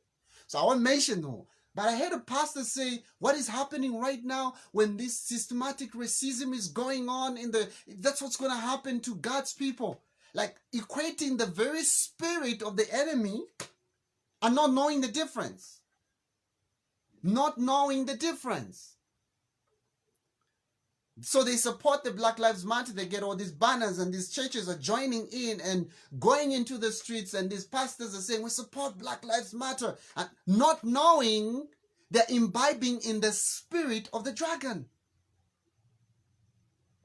So I won't mention who. But I heard a pastor say, what is happening right now when this systematic racism is going on that's what's going to happen to God's people. Like equating the very spirit of the enemy and not knowing the difference. Not knowing the difference. So they support the Black Lives Matter. They get all these banners and these churches are joining in and going into the streets, and these pastors are saying, we support Black Lives Matter. And not knowing they're imbibing in the spirit of the dragon.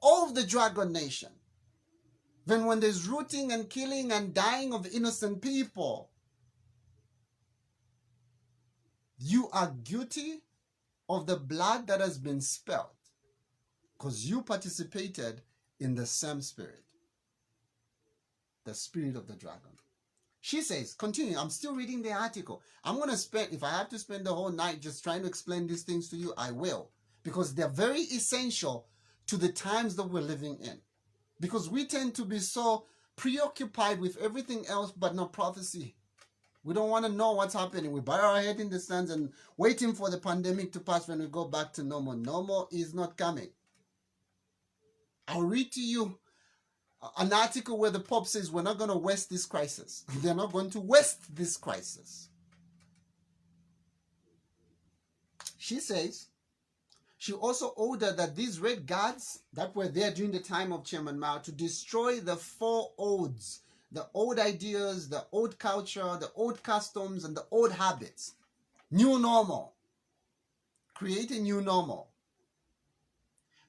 Of the dragon nation. Then when there's rooting and killing and dying of innocent people, you are guilty of the blood that has been spilled because you participated in the same spirit, the spirit of the dragon. She says, continue, I'm still reading the article. I'm going to spend, if I have to spend the whole night just trying to explain these things to you, I will, because they're very essential to the times that we're living in. Because we tend to be so preoccupied with everything else but not prophecy. We don't want to know what's happening. We bury our head in the sands and waiting for the pandemic to pass when we go back to normal. Normal is not coming. I'll read to you an article where the Pope says we're not going to waste this crisis. They're not going to waste this crisis. She says she also ordered that these Red Guards that were there during the time of Chairman Mao to destroy the 4 odes. The old ideas, the old culture, the old customs, and the old habits. New normal. Create a new normal.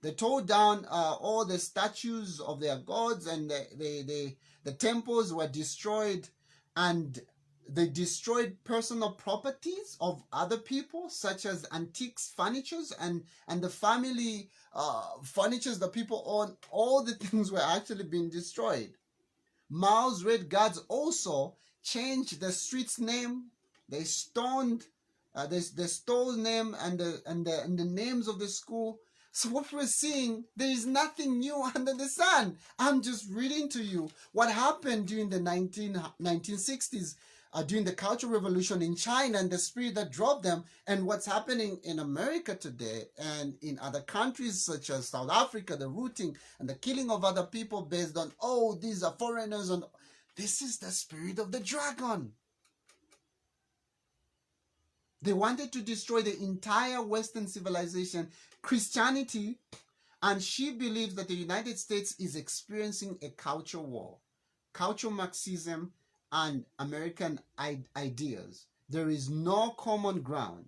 They tore down all the statues of their gods, and the temples were destroyed, and they destroyed personal properties of other people, such as antiques furnitures and the family furnitures that people own. All the things were actually being destroyed. Mao's Red Guards also changed the street's name. They stoned the store's name and the names of the school. So what we're seeing, there is nothing new under the sun. I'm just reading to you what happened during the 1960s, during the Cultural Revolution in China and the spirit that drove them, and what's happening in America today and in other countries such as South Africa, the rooting and the killing of other people based on, oh, these are foreigners. And this is the spirit of the dragon. They wanted to destroy the entire Western civilization, Christianity, and she believes that the United States is experiencing a culture war, cultural Marxism and American ideas. There is no common ground.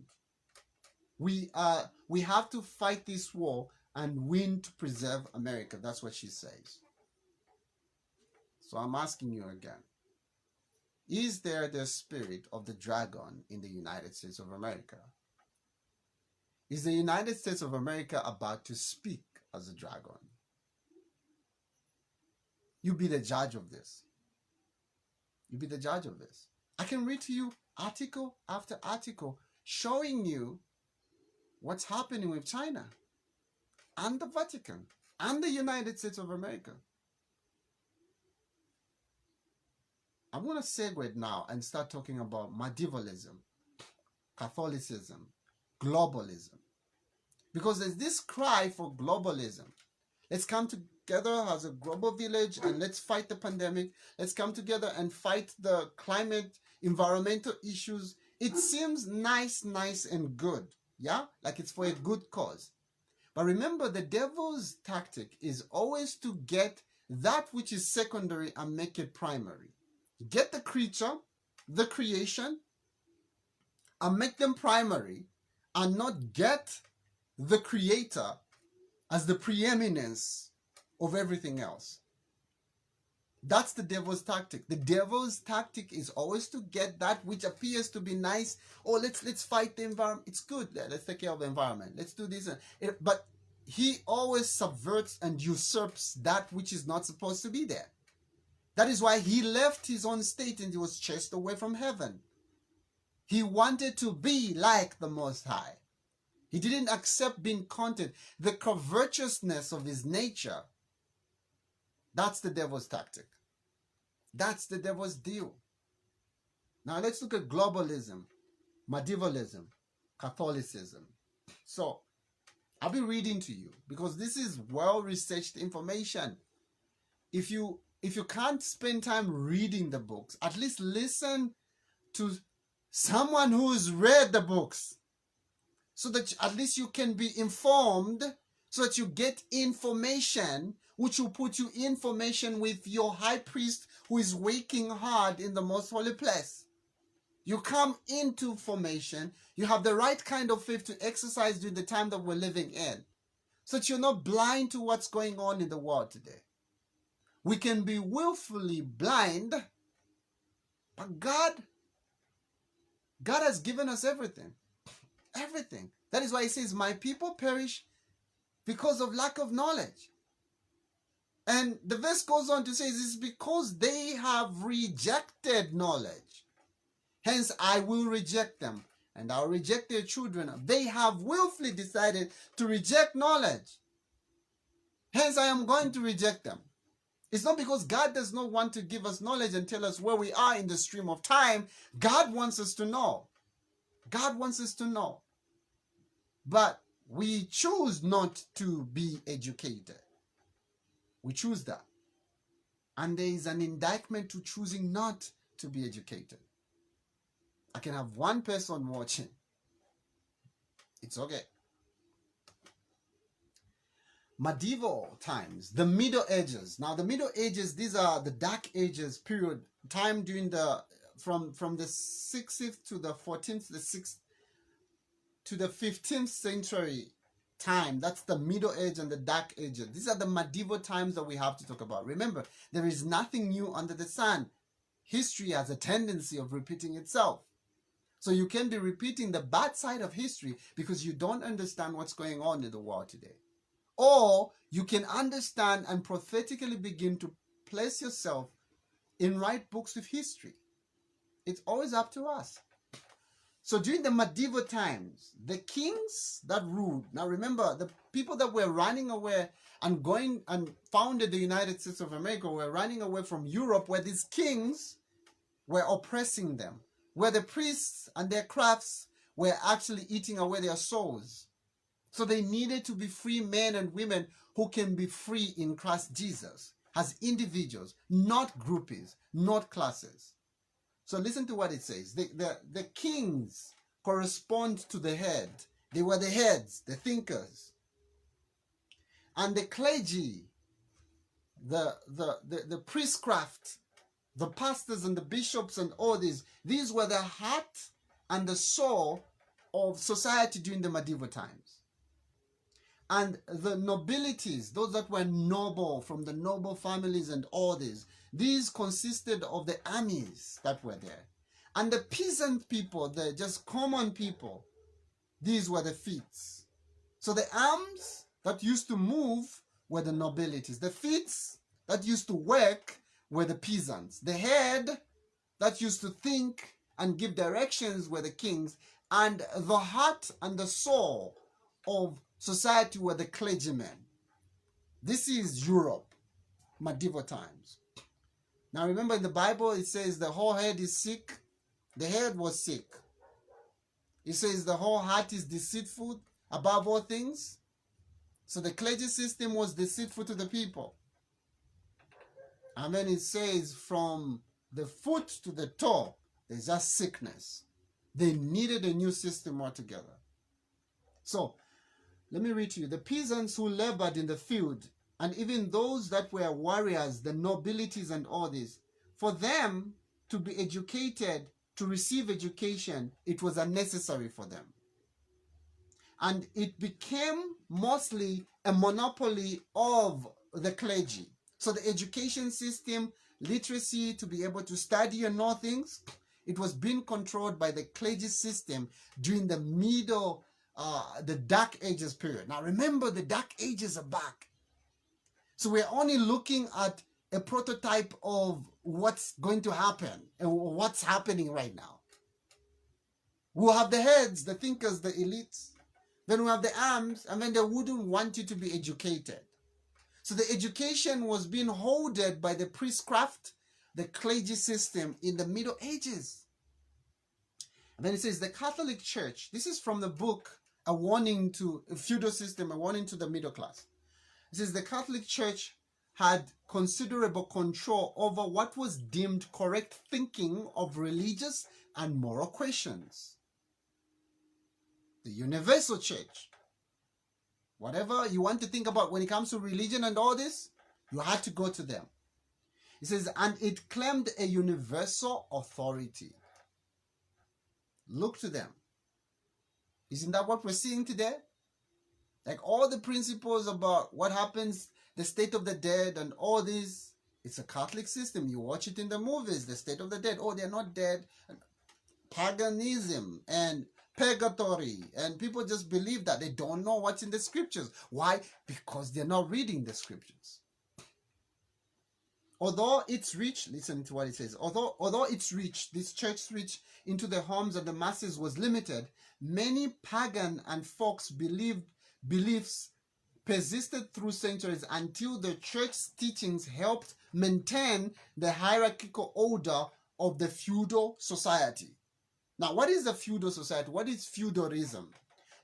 We have to fight this war and win to preserve America. That's what she says. So I'm asking you again. Is there the spirit of the dragon in the United States of America? Is the United States of America about to speak as a dragon? You be the judge of this. You be the judge of this. I can read to you article after article showing you what's happening with China and the Vatican and the United States of America. I'm going to segue now and start talking about medievalism, Catholicism, globalism. Because there's this cry for globalism. Let's come together as a global village and let's fight the pandemic. Let's come together and fight the climate, environmental issues. It seems nice and good. Yeah? Like it's for a good cause. But remember, the devil's tactic is always to get that which is secondary and make it primary. Get the creature, the creation, and make them primary, and not get the creator as the preeminence of everything else. That's the devil's tactic. The devil's tactic is always to get that which appears to be nice. Oh, let's fight the environment. It's good. Let's take care of the environment. Let's do this. But he always subverts and usurps that which is not supposed to be there. That is why he left his own state and he was chased away from heaven. He wanted to be like the Most High. He didn't accept being content. The covetousness of his nature, that's the devil's tactic. That's the devil's deal. Now let's look at globalism, medievalism, Catholicism. So I'll be reading to you because this is well-researched information. If you can't spend time reading the books, at least listen to someone who's read the books so that at least you can be informed, so that you get information which will put you in formation with your high priest who is working hard in the most holy place. You come into formation, you have the right kind of faith to exercise during the time that we're living in, so that you're not blind to what's going on in the world today. We can be willfully blind, but God has given us everything. Everything. That is why he says, my people perish because of lack of knowledge. And the verse goes on to say, it's because they have rejected knowledge. Hence, I will reject them, and I'll reject their children. They have willfully decided to reject knowledge. Hence, I am going to reject them. It's not because God does not want to give us knowledge and tell us where we are in the stream of time. God wants us to know. God wants us to know. But we choose not to be educated. We choose that. And there is an indictment to choosing not to be educated. I can have one person watching. It's okay. Medieval times, the Middle Ages. Now, the Middle Ages, these are the Dark Ages period, time during from the 6th to the 14th, the 6th to the 15th century time. That's the Middle Age and the Dark Ages. These are the medieval times that we have to talk about. Remember, there is nothing new under the sun. History has a tendency of repeating itself. So you can be repeating the bad side of history because you don't understand what's going on in the world today. Or you can understand and prophetically begin to place yourself in right books with history. It's always up to us. So during the medieval times, the kings that ruled, now remember, the people that were running away and going and founded the United States of America were running away from Europe, where these kings were oppressing them, where the priests and their crafts were actually eating away their souls. So they needed to be free men and women who can be free in Christ Jesus as individuals, not groupies, not classes. So listen to what it says. The kings correspond to the head. They were the heads, the thinkers. And the clergy, the priestcraft, the pastors and the bishops and all these were the heart and the soul of society during the medieval times. And the nobilities, those that were noble, from the noble families and all this, these consisted of the armies that were there. And the peasant people, the just common people, these were the feats. So the arms that used to move were the nobilities. The feats that used to work were the peasants. The head that used to think and give directions were the kings. And the heart and the soul of society were the clergymen. This is Europe, medieval times. Now remember, in the Bible it says the whole head is sick. The head was sick. It says the whole heart is deceitful above all things. So the clergy system was deceitful to the people. And then it says from the foot to the toe, there's just sickness. They needed a new system altogether. So let me read to you. The peasants who labored in the field, and even those that were warriors, the nobilities and all this, for them to be educated, to receive education, it was unnecessary for them. And it became mostly a monopoly of the clergy. So the education system, literacy, to be able to study and know things, it was being controlled by the clergy system during the the Dark Ages period. Now remember, the Dark Ages are back. So we're only looking at a prototype of what's going to happen and what's happening right now. We'll have the heads, the thinkers, the elites. Then we have the arms, and then they wouldn't want you to be educated. So the education was being hoarded by the priestcraft, the clergy system in the Middle Ages. And then it says the Catholic Church, this is from the book, A Warning to a Feudal System, A Warning to the Middle Class. It says the Catholic Church had considerable control over what was deemed correct thinking of religious and moral questions. The Universal Church, whatever you want to think about when it comes to religion and all this, you had to go to them. It says, and it claimed a universal authority. Look to them. Isn't that what we're seeing today? Like all the principles about what happens, the state of the dead and all this, it's a Catholic system. You watch it in the movies, the state of the dead. Oh, they're not dead. Paganism and purgatory, and people just believe that. They don't know what's in the scriptures. Why? Because they're not reading the scriptures. Although it's reach, listen to what it says, although its reach, this church's reach into the homes of the masses was limited, many pagan and folks beliefs persisted through centuries until the church's teachings helped maintain the hierarchical order of the feudal society. Now, what is a feudal society? What is feudalism?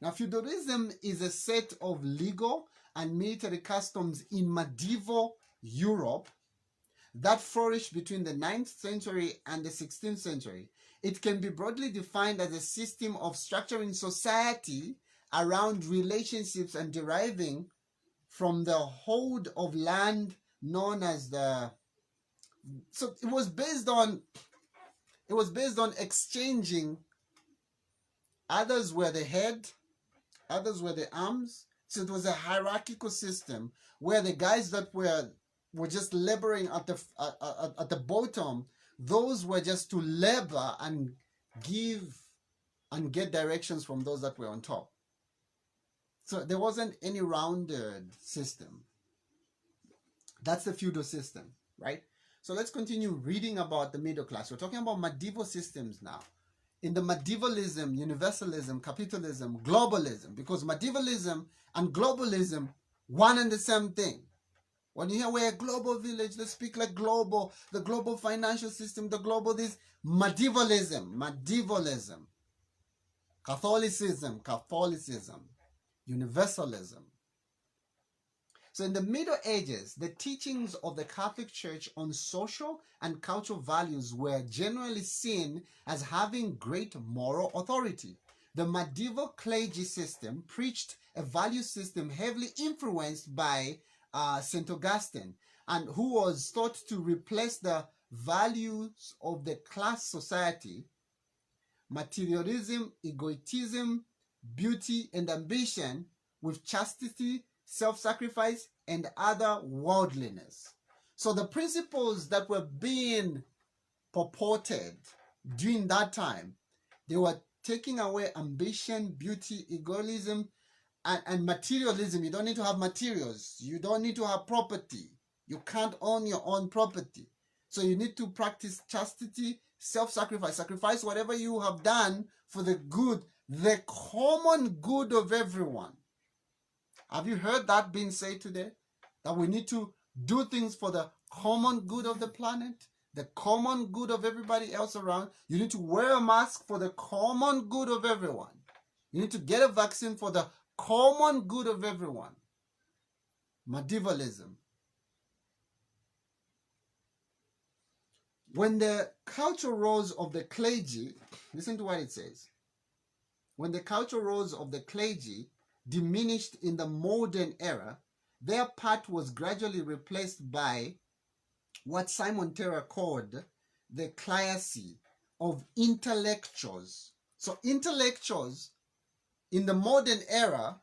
Now, feudalism is a set of legal and military customs in medieval Europe that flourished between the 9th century and the 16th century. It can be broadly defined as a system of structuring society around relationships and deriving from the hold of land known as the... So it was based on exchanging. Others were the head, others were the arms. So it was a hierarchical system where the guys that were just laboring at the bottom, those were just to labor and give and get directions from those that were on top. So there wasn't any rounded system. That's the feudal system, right? So let's continue reading about the middle class. We're talking about medieval systems now. In the medievalism, universalism, capitalism, globalism, because medievalism and globalism, one and the same thing. When you hear we're a global village, let's speak like global, the global financial system, the global this, medievalism, Catholicism, universalism. So in the Middle Ages, the teachings of the Catholic Church on social and cultural values were generally seen as having great moral authority. The medieval clergy system preached a value system heavily influenced by St. Augustine, and who was thought to replace the values of the class society materialism, egotism, beauty, and ambition, with chastity, self-sacrifice, and other worldliness. So the principles that were being purported during that time, they were taking away ambition, beauty, egoism, and materialism. You don't need to have materials. You don't need to have property. You can't own your own property. So you need to practice chastity, self-sacrifice. Sacrifice whatever you have done for the good, the common good of everyone. Have you heard that being said today? That we need to do things for the common good of the planet, the common good of everybody else around. You need to wear a mask for the common good of everyone. You need to get a vaccine for the common good of everyone. Medievalism. When the cultural roles of the clergy, listen to what it says. When the cultural roles of the clergy diminished in the modern era, their part was gradually replaced by what Simon Taylor called the classis of intellectuals. So intellectuals in the modern era,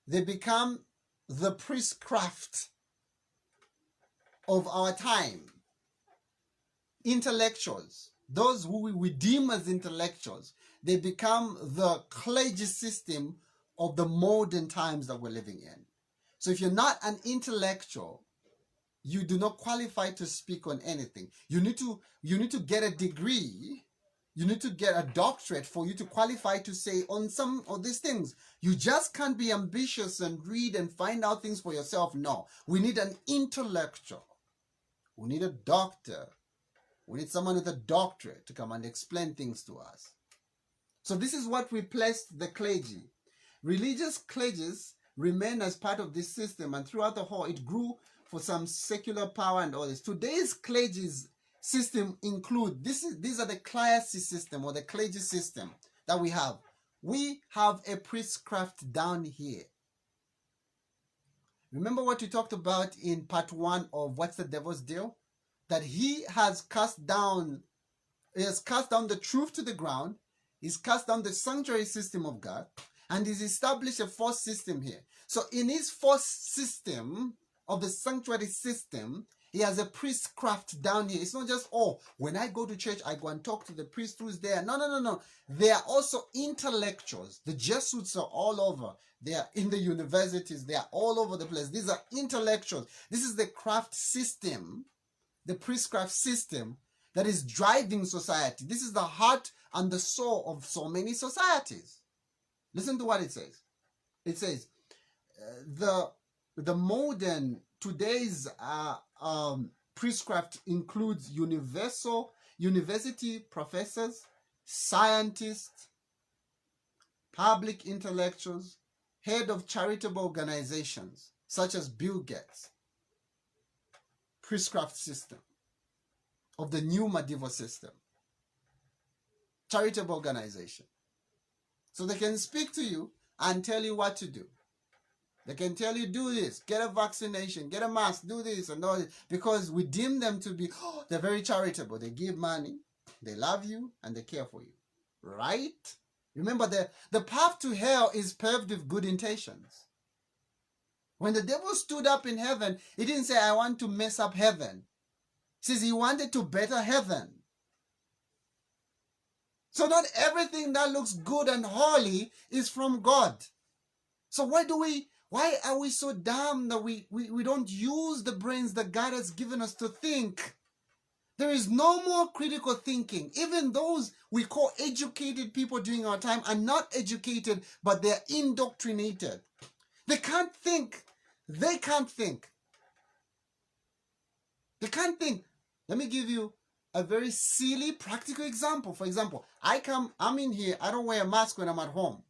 they become the priestcraft of our time. Intellectuals, those who we deem as intellectuals, they become the clergy system of the modern times that we're living in. So if you're not an intellectual, you do not qualify to speak on anything. You need to get a degree. You need to get a doctorate for you to qualify to say on some of these things. You just can't be ambitious and read and find out things for yourself. No, we need an intellectual. We need a doctor. We need someone with a doctorate to come and explain things to us. So this is what replaced the clergy. Religious clergies remain as part of this system, and throughout the whole, it grew for some secular power and all this. Today's clergy's system include, these are the classis system or the clergy system that we have. We have a priestcraft down here. Remember what we talked about in part 1 of What's the Devil's Deal? That he has cast down the truth to the ground. He's cast down the sanctuary system of God, and he's established a false system here. So in his false system of the sanctuary system, he has a priestcraft down here. It's not just, oh, when I go to church, I go and talk to the priest who's there. No. They are also intellectuals. The Jesuits are all over. They are in the universities. They are all over the place. These are intellectuals. This is the craft system, the priestcraft system that is driving society. This is the heart and the soul of so many societies. Listen to what it says. It says, the modern, today's priestcraft includes university professors, scientists, public intellectuals, head of charitable organizations, such as Bill Gates. Priestcraft system of the new medieval system. Charitable organization. So they can speak to you and tell you what to do. They can tell you, do this, get a vaccination, get a mask, do this and all this, because we deem them to be, they're very charitable. They give money, they love you, and they care for you. Right? Remember, the path to hell is paved with good intentions. When the devil stood up in heaven, he didn't say, I want to mess up heaven. He says he wanted to better heaven. So not everything that looks good and holy is from God. So why are we so dumb that we don't use the brains that God has given us to think? There is no more critical thinking. Even those we call educated people during our time are not educated, but they're indoctrinated. They can't think. They can't think. They can't think. Let me give you a very silly practical example. For example, I'm in here, I don't wear a mask when I'm at home.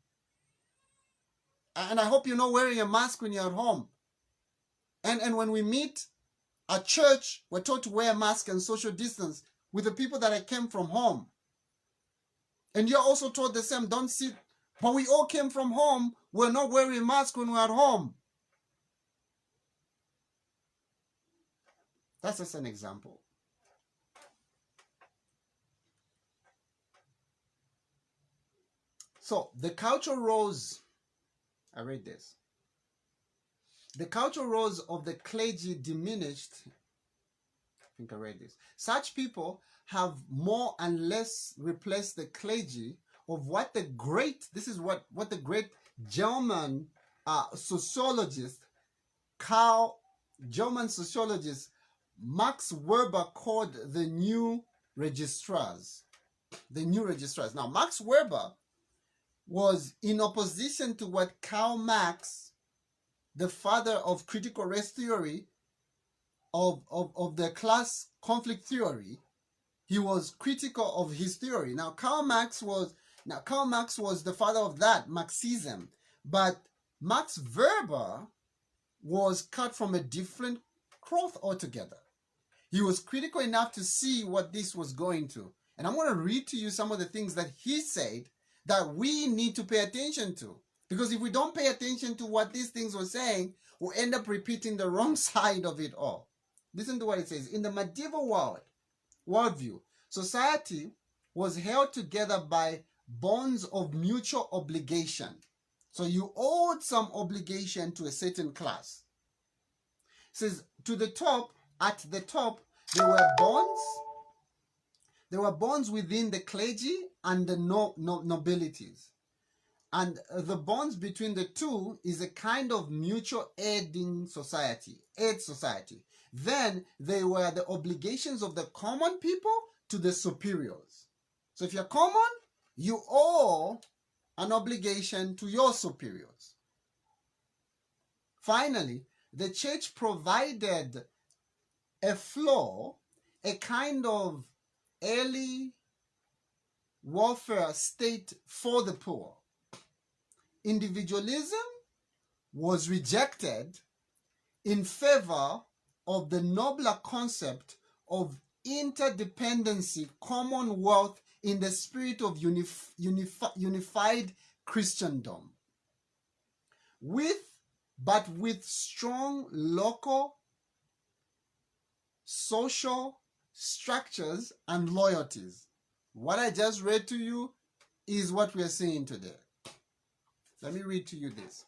And I hope you're not wearing a mask when you're at home. And when we meet at church, we're taught to wear a mask and social distance with the people that I came from home. And you're also taught the same, don't sit. But we all came from home, we're not wearing a mask when we're at home. That's just an example. So the cultural roles, I read this. The cultural roles of the clergy diminished. I think I read this. Such people have more and less replaced the clergy of what the great, this is what the great German sociologist, German sociologist Max Weber called the new registrars. The new registrars. Now, Max Weber was in opposition to what Karl Marx, the father of critical race theory, of the class conflict theory, he was critical of his theory. Now Karl Marx was the father of that Marxism, but Max Weber was cut from a different cloth altogether. He was critical enough to see what this was going to. And I'm going to read to you some of the things that he said that we need to pay attention to. Because if we don't pay attention to what these things were saying, we'll end up repeating the wrong side of it all. Listen to what it says. In the medieval worldview, society was held together by bonds of mutual obligation. So you owed some obligation to a certain class. It says at the top, there were bonds. There were bonds within the clergy and the nobilities. And the bonds between the two is a kind of mutual aid society. Then there were the obligations of the common people to the superiors. So if you're common, you owe an obligation to your superiors. Finally, the church provided a floor, a kind of early welfare state for the poor. Individualism was rejected in favor of the nobler concept of interdependency, commonwealth in the spirit of unified Christendom, but with strong local social structures and loyalties. What I just read to you is what we are seeing today. Let me read to you this.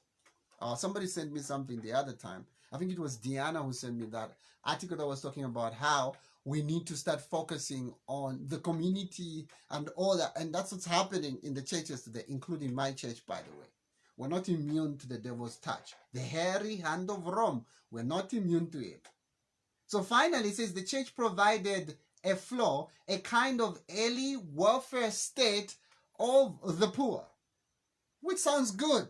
Somebody sent me something the other time. I think it was Diana who sent me that article that was talking about how we need to start focusing on the community and all that. And that's what's happening in the churches today, including my church, by the way. We're not immune to the devil's touch. The hairy hand of Rome, we're not immune to it. So finally, it says the church provided a floor, a kind of early welfare state of the poor, which sounds good.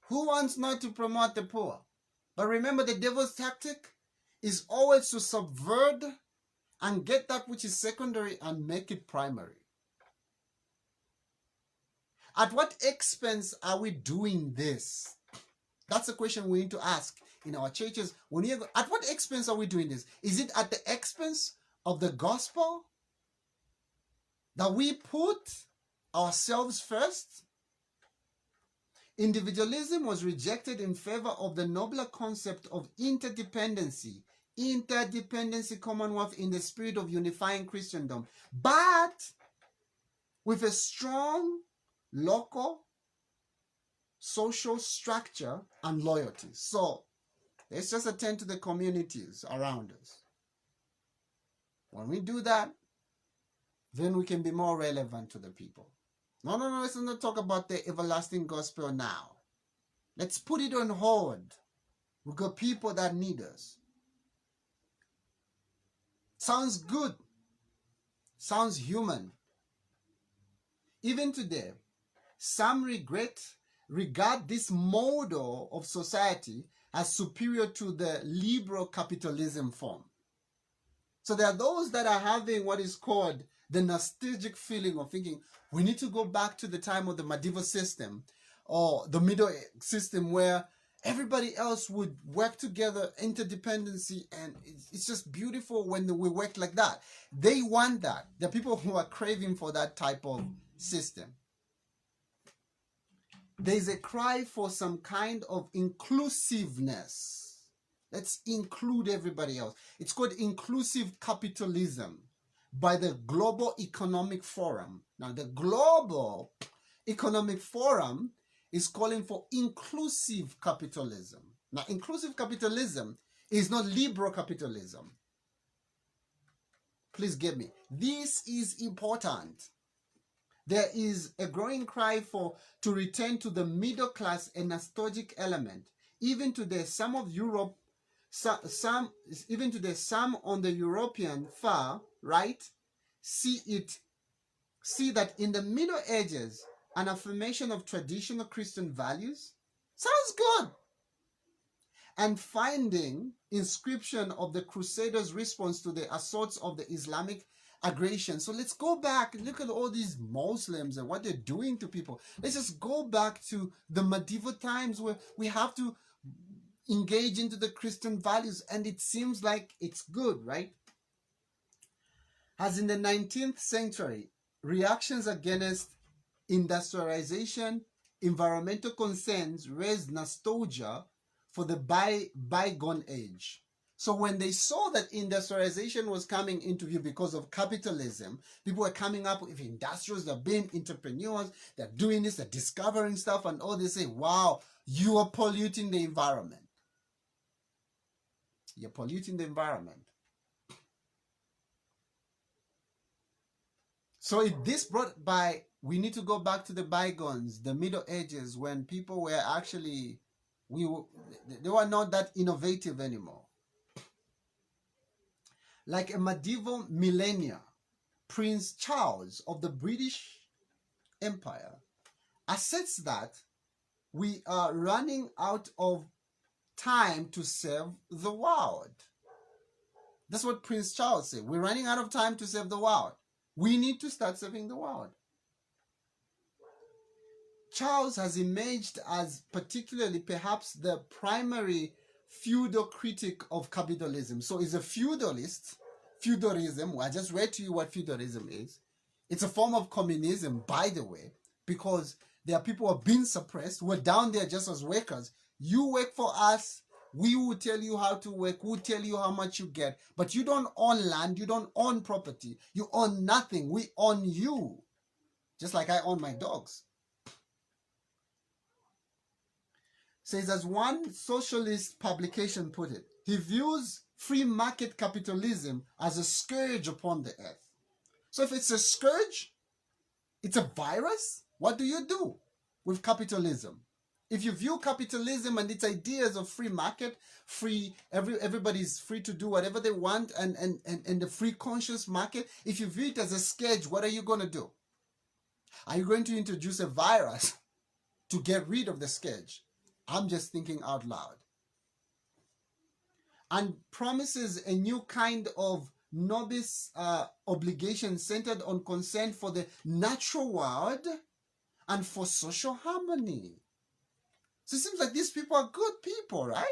Who wants not to promote the poor? But remember, the devil's tactic is always to subvert and get that which is secondary and make it primary. At what expense are we doing this? That's a question we need to ask in our churches. At what expense are we doing this? Is it at the expense of the gospel? That we put ourselves first? Individualism was rejected in favor of the nobler concept of interdependency, commonwealth in the spirit of unifying Christendom, but with a strong local social structure and loyalty. So let's just attend to the communities around us. When we do that, then we can be more relevant to the people. No, let's not talk about the everlasting gospel now. Let's put it on hold. We've got people that need us. Sounds good. Sounds human. Even today, some regard this model of society as superior to the liberal capitalism form. So there are those that are having what is called the nostalgic feeling of thinking we need to go back to the time of the medieval system or the middle system where everybody else would work together, interdependency, and it's just beautiful when we work like that. They want that. There are people who are craving for that type of system. There's a cry for some kind of inclusiveness. Let's include everybody else. It's called inclusive capitalism by the Global Economic Forum. Now, the global Economic Forum is calling for inclusive capitalism. Now, inclusive capitalism is not liberal capitalism. Please get me. This is important. There is a growing cry to return to the middle class and nostalgic element. Even today, some of Europe, even today, some on the European far right see that in the Middle Ages, an affirmation of traditional Christian values sounds good. And finding inscription of the Crusaders' response to the assaults of the Islamic aggression. So let's go back and look at all these Muslims and what they're doing to people. Let's just go back to the medieval times where we have to engage into the Christian values, and it seems like it's good, right? As in the 19th century, reactions against industrialization, environmental concerns raised nostalgia for the bygone age. So when they saw that industrialization was coming into view because of capitalism, people were coming up with industrials, they're being entrepreneurs, they're doing this, they're discovering stuff, and all they say, wow, you are polluting the environment. You're polluting the environment. So this brought by, we need to go back to the bygones, the Middle Ages, when people were actually, they were not that innovative anymore. Like a medieval millennia, Prince Charles of the British Empire asserts that we are running out of time to save the world. That's what Prince Charles said. We're running out of time to save the world. We need to start saving the world. Charles has emerged as particularly perhaps the primary feudal critic of capitalism. So he's a feudalist. Feudalism, I just read to you what feudalism is. It's a form of communism, by the way, because there are people who are being suppressed. We're down there just as workers. You work for us. We will tell you how to work. We'll tell you how much you get. But you don't own land. You don't own property. You own nothing. We own you. Just like I own my dogs. Says, as one socialist publication put it, he views free market capitalism as a scourge upon the earth. So if it's a scourge, it's a virus, what do you do with capitalism? If you view capitalism and its ideas of free market, everybody's free to do whatever they want, and the free conscious market, if you view it as a scourge, what are you going to do? Are you going to introduce a virus to get rid of the scourge? I'm just thinking out loud. And promises a new kind of novice obligation centered on concern for the natural world and for social harmony. So it seems like these people are good people, right?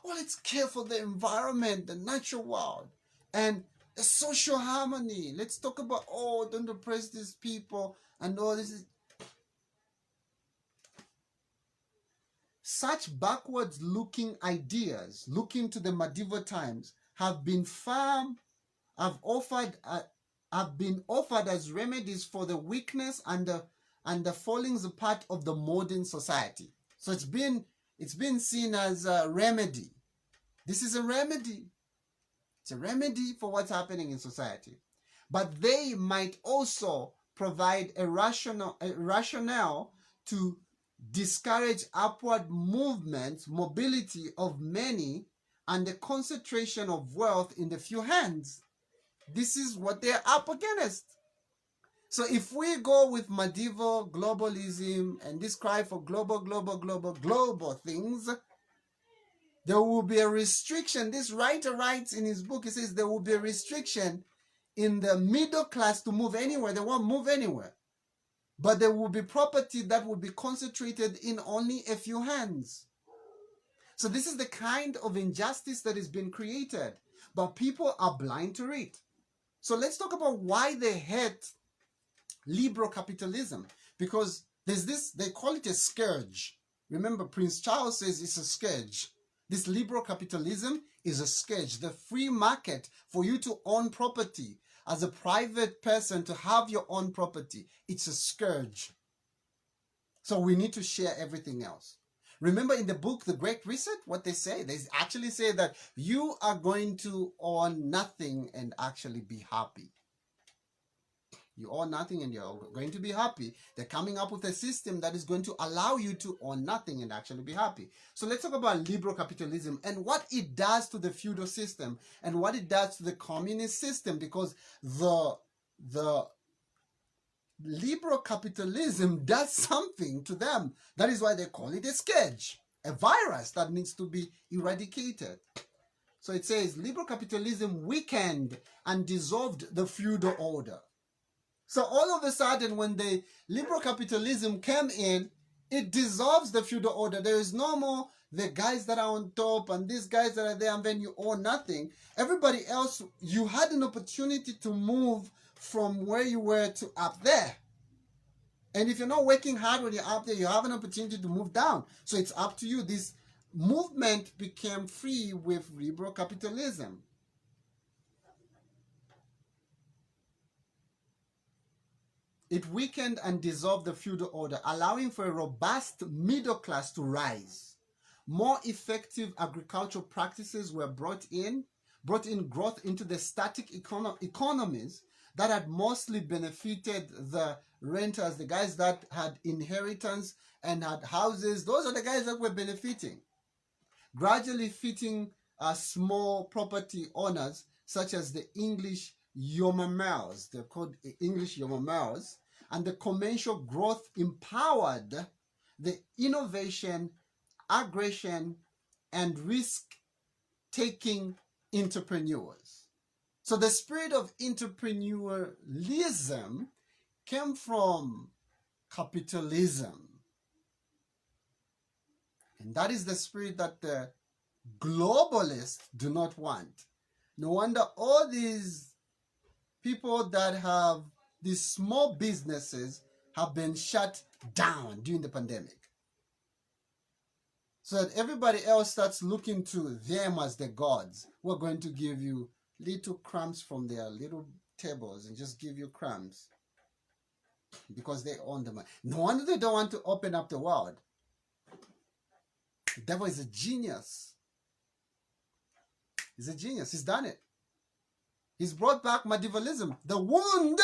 Oh, let's care for the environment, the natural world, and the social harmony. Let's talk about, oh, don't oppress these people and all this. Such backwards-looking ideas, looking to the medieval times, have been offered as remedies for the weakness and the fallings apart of the modern society. So it's been seen as a remedy. This is a remedy. It's a remedy for what's happening in society. But they might also provide a rationale to discourage upward movement, mobility of many, and the concentration of wealth in the few hands. This is what they're up against. So if we go with medieval globalism and this cry for global things, there will be a restriction. This writer writes in his book, he says there will be a restriction in the middle class to move anywhere. They won't move anywhere. But there will be property that will be concentrated in only a few hands. So this is the kind of injustice that has been created, but people are blind to it. So let's talk about why they hate liberal capitalism, because there's this, they call it a scourge. Remember, Prince Charles says it's a scourge. This liberal capitalism is a scourge. The free market for you to own property, as a private person to have your own property, it's a scourge. So we need to share everything else. Remember in the book, The Great Reset, what they say? They actually say that you are going to own nothing and actually be happy. You own nothing and you're going to be happy. They're coming up with a system that is going to allow you to own nothing and actually be happy. So let's talk about liberal capitalism and what it does to the feudal system and what it does to the communist system, because the liberal capitalism does something to them. That is why they call it a scourge, a virus that needs to be eradicated. So it says liberal capitalism weakened and dissolved the feudal order. So all of a sudden, when the liberal capitalism came in, it dissolves the feudal order. There is no more the guys that are on top and these guys that are there, and then you own nothing. Everybody else, you had an opportunity to move from where you were to up there. And if you're not working hard when you're up there, you have an opportunity to move down. So it's up to you. This movement became free with liberal capitalism. It weakened and dissolved the feudal order, allowing for a robust middle class to rise. More effective agricultural practices were brought in growth into the static economies that had mostly benefited the renters, the guys that had inheritance and had houses. Those are the guys that were benefiting. Gradually fitting small property owners, such as the English yeomaners, they're called English yeomaners, and the commercial growth empowered the innovation, aggression, and risk-taking entrepreneurs. So the spirit of entrepreneurialism came from capitalism. And that is the spirit that the globalists do not want. No wonder all these people that have these small businesses have been shut down during the pandemic. So that everybody else starts looking to them as the gods who are going to give you little crumbs from their little tables and just give you crumbs because they own the money. No wonder they don't want to open up the world. The devil is a genius. He's a genius. He's done it. He's brought back medievalism. The wound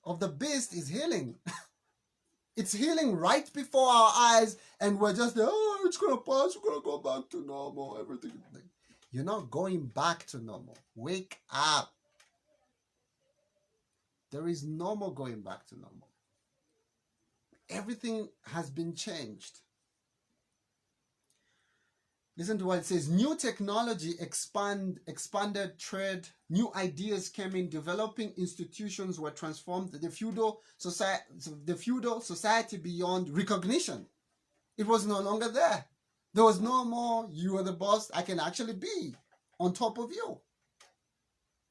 of the beast is healing. It's healing right before our eyes, and we're just like, oh, it's going to pass. We're going to go back to normal. Everything. You're not going back to normal. Wake up. There is no more going back to normal. Everything has been changed. Listen to what it says. New technology expanded trade. New ideas came in. Developing institutions were transformed. The feudal society beyond recognition. It was no longer there. There was no more, you are the boss. I can actually be on top of you.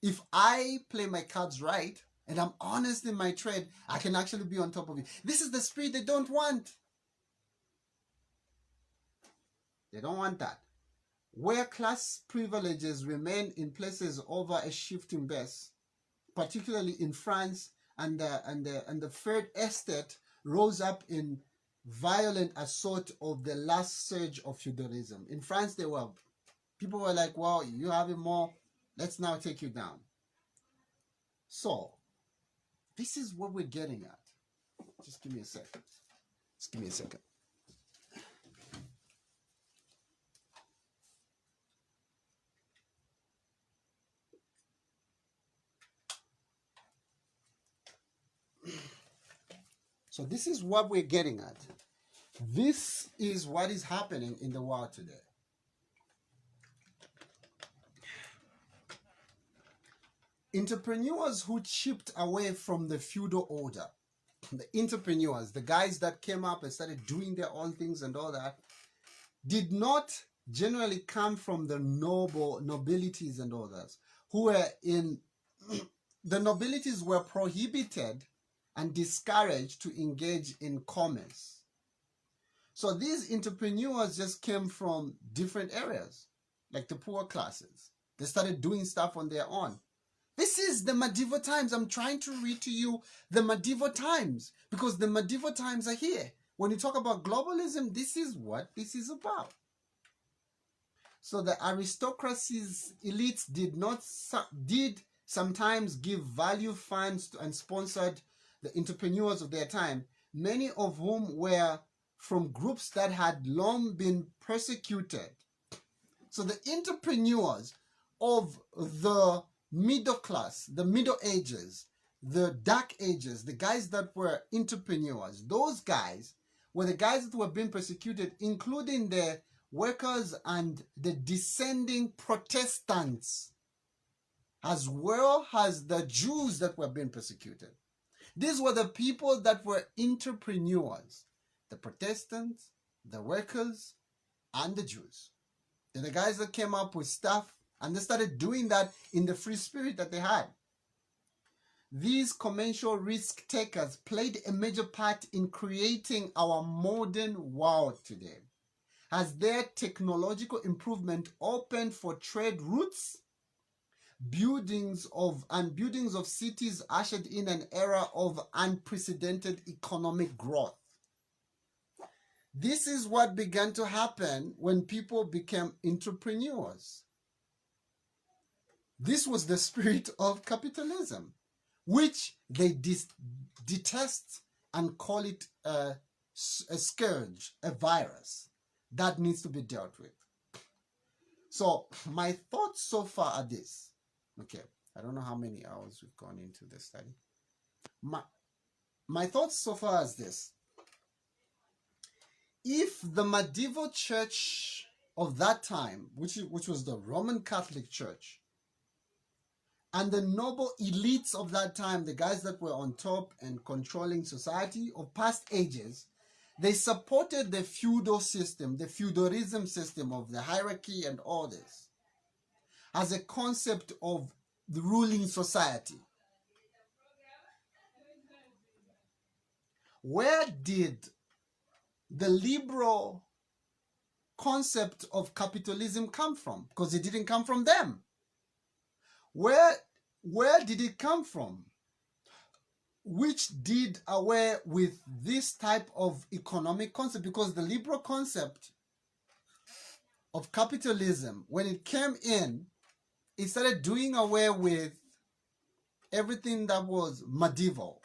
If I play my cards right and I'm honest in my trade, I can actually be on top of you. This is the spirit they don't want. They don't want that. Where class privileges remain in places over a shifting base, particularly in France, and the third estate rose up in violent assault of the last surge of feudalism. In France, people were like, well, you have it more, let's now take you down. So, this is what we're getting at. Just give me a second. Just give me a second. So this is what we're getting at. This is what is happening in the world today. Entrepreneurs who chipped away from the feudal order, the entrepreneurs, the guys that came up and started doing their own things and all that, did not generally come from the nobilities and all that, who were in, the nobilities were prohibited and discouraged to engage in commerce. So these entrepreneurs just came from different areas, like the poor classes. They started doing stuff on their own. This is the medieval times. I'm trying to read to you the medieval times, because the medieval times are here. When you talk about globalism, this is what this is about. So the aristocracy's elites did sometimes give value funds to, and sponsored the entrepreneurs of their time, many of whom were from groups that had long been persecuted. So the entrepreneurs of the middle class, the Middle Ages, the Dark Ages, the guys that were entrepreneurs, those guys were the guys that were being persecuted, including the workers and the descending Protestants, as well as the Jews that were being persecuted. These were the people that were entrepreneurs, the Protestants, the workers, and the Jews. They're the guys that came up with stuff, and they started doing that in the free spirit that they had. These commercial risk takers played a major part in creating our modern world today, as their technological improvement opened for trade routes. Buildings of cities ushered in an era of unprecedented economic growth. This is what began to happen when people became entrepreneurs. This was the spirit of capitalism, which they detest and call it a scourge, a virus that needs to be dealt with. So my thoughts so far are this. Okay, I don't know how many hours we've gone into this study. My thoughts so far is this. If the medieval church of that time, which was the Roman Catholic Church, and the noble elites of that time, the guys that were on top and controlling society of past ages, they supported the feudal system, the feudalism system of the hierarchy and all this, as a concept of the ruling society. Where did the liberal concept of capitalism come from? Because it didn't come from them. Where did it come from? Which did away with this type of economic concept? Because the liberal concept of capitalism, when it came in, it started doing away with everything that was medieval,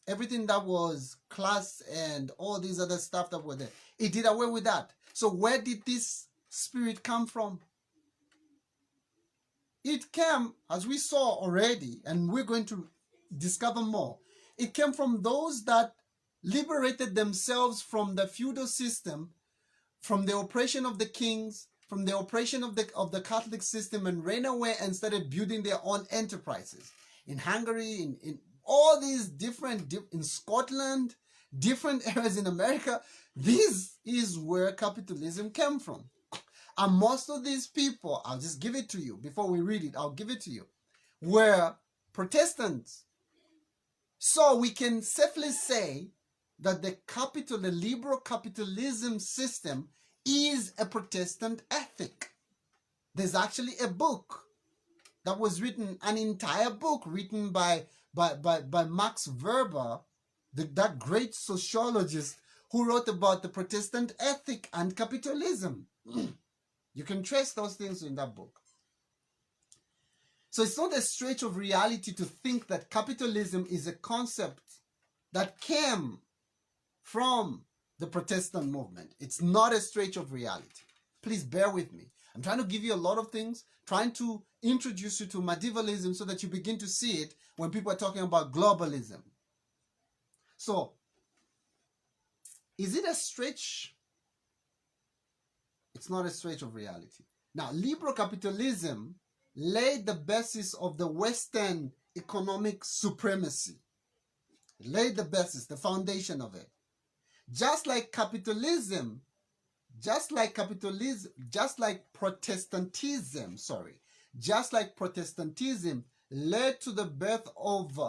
everything that was class and all these other stuff that were there. It did away with that. So where did this spirit come from? It came, as we saw already, and we're going to discover more. It came from those that liberated themselves from the feudal system, from the oppression of the kings, from the oppression of the Catholic system, and ran away and started building their own enterprises. In Hungary, in all these different, in Scotland, different areas in America, this is where capitalism came from. And most of these people, I'll just give it to you. Before we read it, I'll give it to you, were Protestants. So we can safely say that the liberal capitalism system is a Protestant ethic. There's actually a book that was written, an entire book written by Max Weber, that great sociologist who wrote about the Protestant ethic and capitalism. You can trace those things in that book. So it's not a stretch of reality to think that capitalism is a concept that came from the Protestant movement. It's not a stretch of reality. Please bear with me. I'm trying to give you a lot of things, trying to introduce you to medievalism so that you begin to see it when people are talking about globalism. So, is it a stretch? It's not a stretch of reality. Now, liberal capitalism laid the basis of the Western economic supremacy. It laid the basis, the foundation of it. Just like Protestantism led to the birth of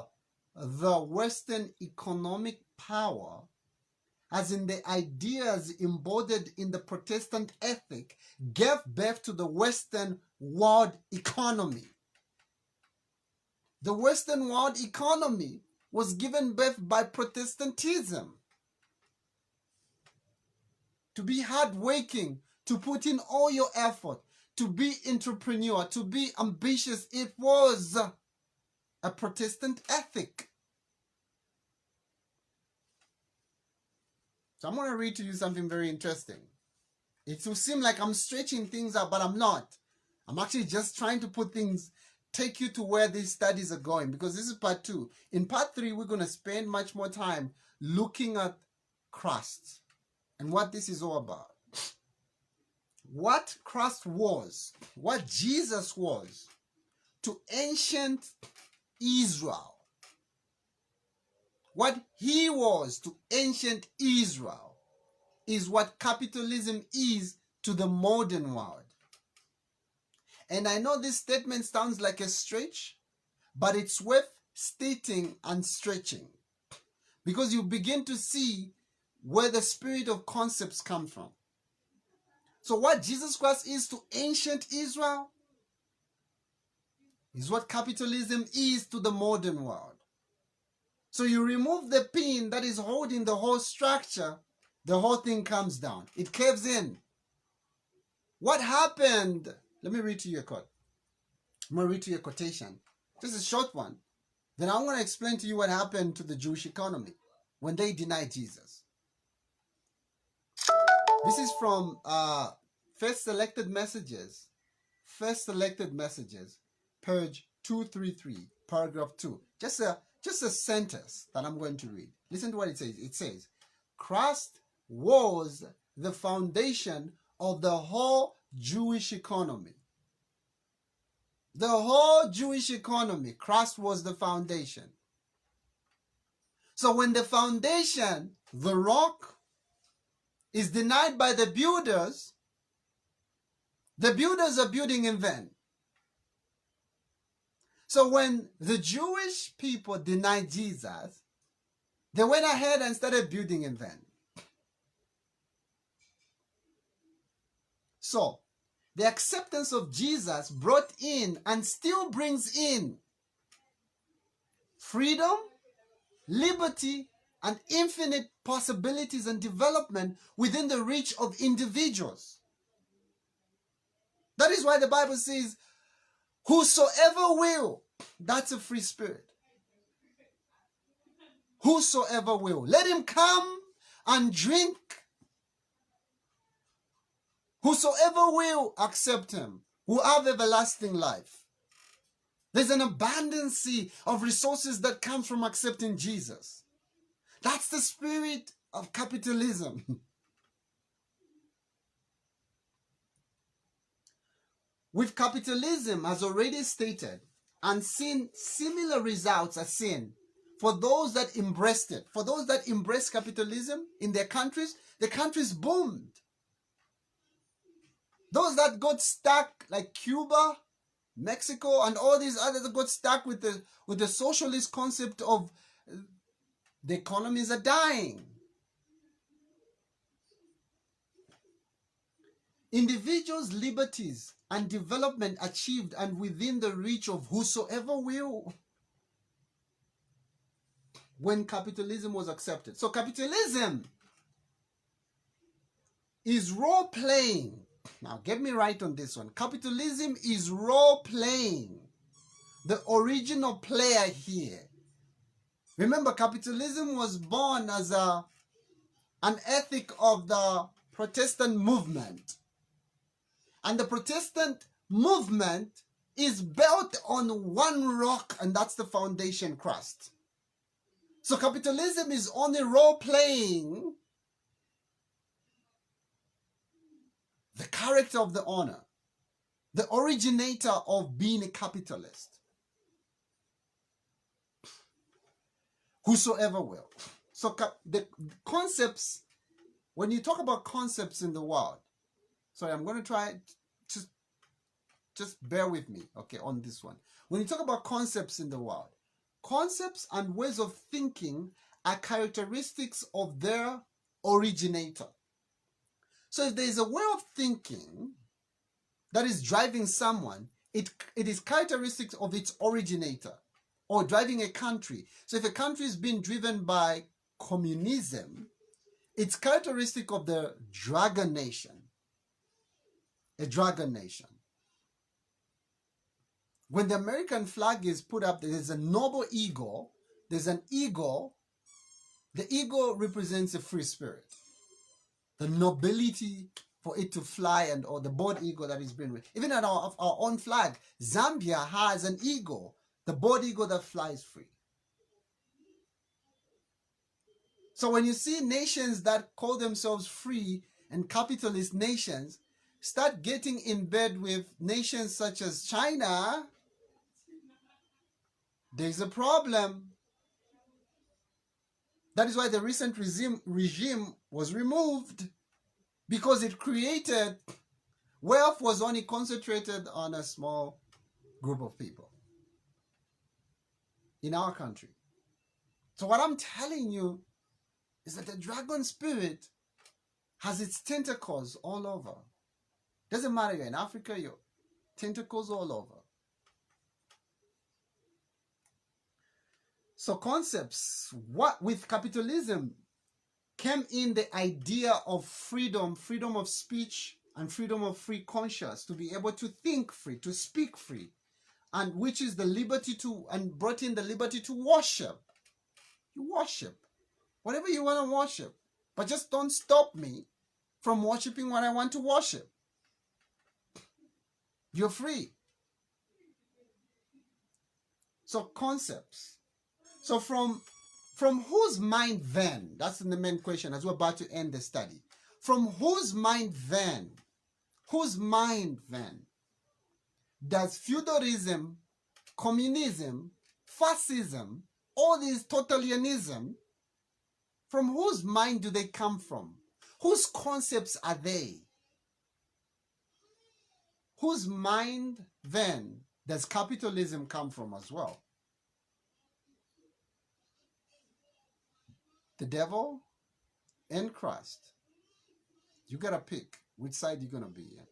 the Western economic power, as in the ideas embodied in the Protestant ethic, gave birth to the Western world economy. The Western world economy was given birth by Protestantism. to be hardworking, to put in all your effort, to be entrepreneur, to be ambitious. It was a Protestant ethic. So I'm going to read to you something very interesting. It will seem like I'm stretching things out, but I'm not. I'm actually just trying to put things, take you to where these studies are going, because this is part 2. In part 3, we're going to spend much more time looking at Christ and what this is all about. What Christ was, what Jesus was to ancient Israel, what he was to ancient Israel, is what capitalism is to the modern world. And I know this statement sounds like a stretch, but it's worth stating and stretching, because you begin to see where the spirit of concepts come from. So what Jesus Christ is to ancient Israel is what capitalism is to the modern world. So you remove the pin that is holding the whole structure, the whole thing comes down. It caves in. What happened? Let me read to you a quote. I'm going to read to you a quotation. Just a short one. Then I'm going to explain to you what happened to the Jewish economy when they denied Jesus. This is from First Selected Messages, page 233, paragraph 2. Just a sentence that I'm going to read. Listen to what it says. It says, Christ was the foundation of the whole Jewish economy. The whole Jewish economy, Christ was the foundation. So when the foundation, the rock, is denied by the builders are building in vain. So when the Jewish people denied Jesus, they went ahead and started building in vain. So the acceptance of Jesus brought in and still brings in freedom, liberty, and infinite possibilities and development within the reach of individuals. That is why the Bible says, whosoever will, that's a free spirit. Whosoever will, let him come and drink. Whosoever will accept him will have everlasting life. There's an abundance of resources that come from accepting Jesus. That's the spirit of capitalism. With capitalism, as already stated, and seen similar results are seen for those that embraced it. For those that embraced capitalism in their countries, the countries boomed. Those that got stuck, like Cuba, Mexico, and all these others that got stuck with the socialist concept of the economies are dying. Individuals' liberties and development achieved and within the reach of whosoever will when capitalism was accepted. So capitalism is role-playing. Now get me right on this one. Capitalism is role-playing. The original player here. Remember, capitalism was born as an ethic of the Protestant movement. And the Protestant movement is built on one rock, and that's the foundation, Christ. So capitalism is only role-playing the character of the owner, the originator of being a capitalist. Whosoever will. So the concepts, when you talk about concepts in the world, sorry, I'm going to try, just bear with me, okay, on this one. When you talk about concepts in the world, concepts and ways of thinking are characteristics of their originator. So if there is a way of thinking that is driving someone, it is characteristics of its originator, or driving a country. So if a country is being driven by communism, It's characteristic of the dragon nation. A dragon nation. When the American flag is put up, there's a noble eagle. There's an eagle. The eagle represents a free spirit. The nobility for it to fly, and or the bald eagle that is being, even at our own flag, Zambia has an eagle, the bald eagle that flies free. So when you see nations that call themselves free and capitalist nations start getting in bed with nations such as China, there's a problem. That is why the recent regime was removed, because it created wealth was only concentrated on a small group of people in our country. So what I'm telling you is that the dragon spirit has its tentacles all over. Doesn't matter, you're in Africa, your tentacles all over. So concepts, what with capitalism came in the idea of freedom, freedom of speech and freedom of free conscience, to be able to think free, to speak free, and which is the liberty to, and brought in the liberty to worship. You worship whatever you want to worship, but just don't stop me from worshiping what I want to worship. You're free. So concepts. So from whose mind then, that's the main question as we're about to end the study. From whose mind then does feudalism, communism, fascism, all these totalitarianism, from whose mind do they come from? Whose concepts are they? Whose mind then does capitalism come from as well? The devil and Christ. You gotta pick which side you're gonna be in.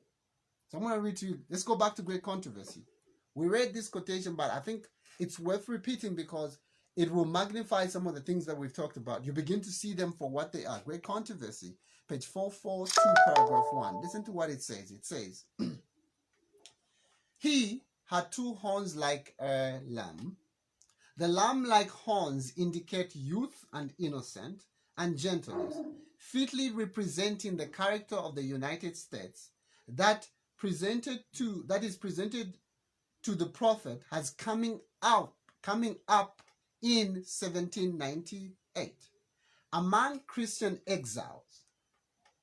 So I'm gonna read to you. Let's go back to Great Controversy. We read this quotation, but I think it's worth repeating because it will magnify some of the things that we've talked about. You begin to see them for what they are. Great Controversy, page 442, paragraph 1. Listen to what it says. It says, he had two horns like a lamb. The lamb-like horns indicate youth and innocence and gentleness, fitly representing the character of the United States that is presented to the prophet as coming up in 1798 among Christian exiles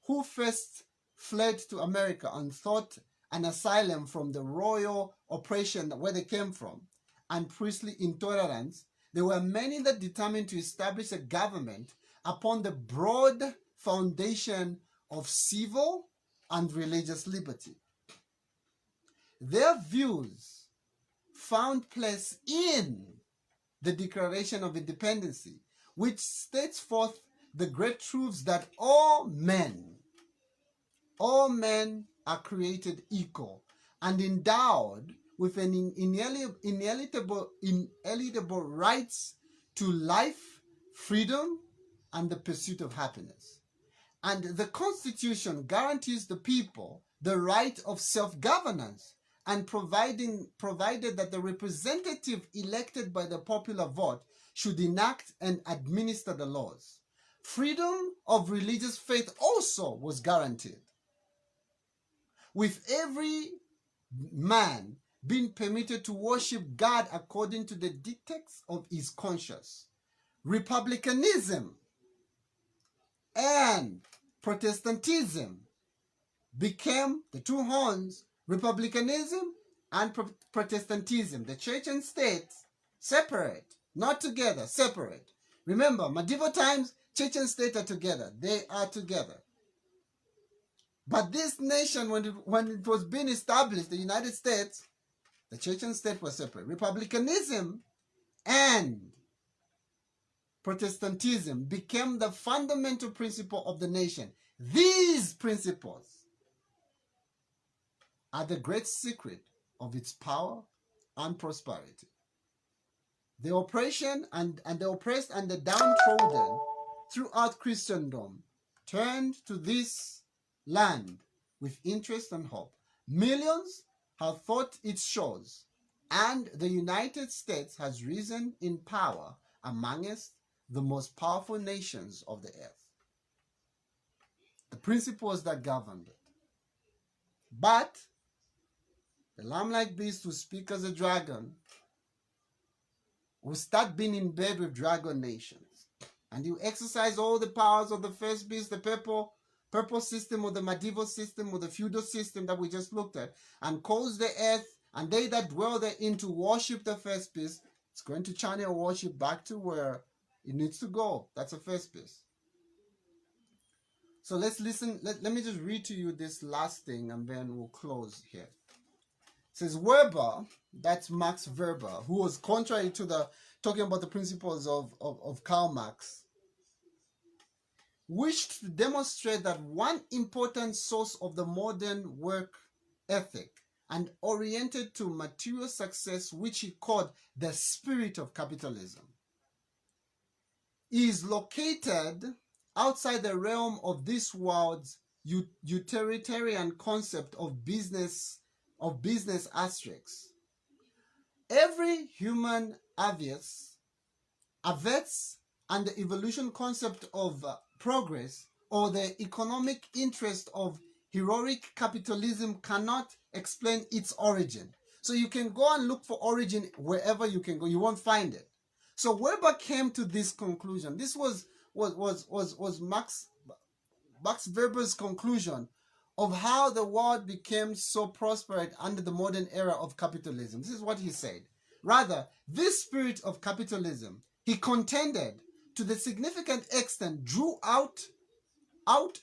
who first fled to America and sought an asylum from the royal oppression where they came from and priestly intolerance. There were many that determined to establish a government upon the broad foundation of civil and religious liberty. Their views found place in the Declaration of Independence, which states forth the great truths that all men are created equal and endowed with an inalienable rights to life, freedom, and the pursuit of happiness. And the Constitution guarantees the people the right of self-governance, and provided that the representative elected by the popular vote should enact and administer the laws. Freedom of religious faith also was guaranteed, with every man being permitted to worship God according to the dictates of his conscience. Republicanism and Protestantism became the two horns. Republicanism and Protestantism, the church and state, separate, not together, separate. Remember, medieval times, church and state are together. They are together. But this nation, when it was being established, the United States, the church and state were separate. Republicanism and Protestantism became the fundamental principle of the nation. These principles are the great secret of its power and prosperity. The oppression and the oppressed and the downtrodden throughout Christendom turned to this land with interest and hope. Millions have fought its shores, and the United States has risen in power amongst the most powerful nations of the earth. The principles that governed it. But the lamb-like beast who speaks as a dragon will start being in bed with dragon nations. And you exercise all the powers of the first beast, the purple system, or the medieval system, or the feudal system that we just looked at, and cause the earth and they that dwell therein to worship the first beast. It's going to channel worship back to where it needs to go. That's the first beast. So let's listen. Let me just read to you this last thing, and then we'll close here. It says Weber, that's Max Weber, who was contrary to the talking about the principles of Karl Marx, wished to demonstrate that one important source of the modern work ethic and oriented to material success, which he called the spirit of capitalism, is located outside the realm of this world's utilitarian concept of business asterisks. Every human avets and the evolution concept of progress or the economic interest of heroic capitalism cannot explain its origin. So you can go and look for origin wherever you can go. You won't find it. So Weber came to this conclusion. This was Max Weber's conclusion of how the world became so prosperous under the modern era of capitalism. This is what he said. Rather, this spirit of capitalism, he contended, to the significant extent drew out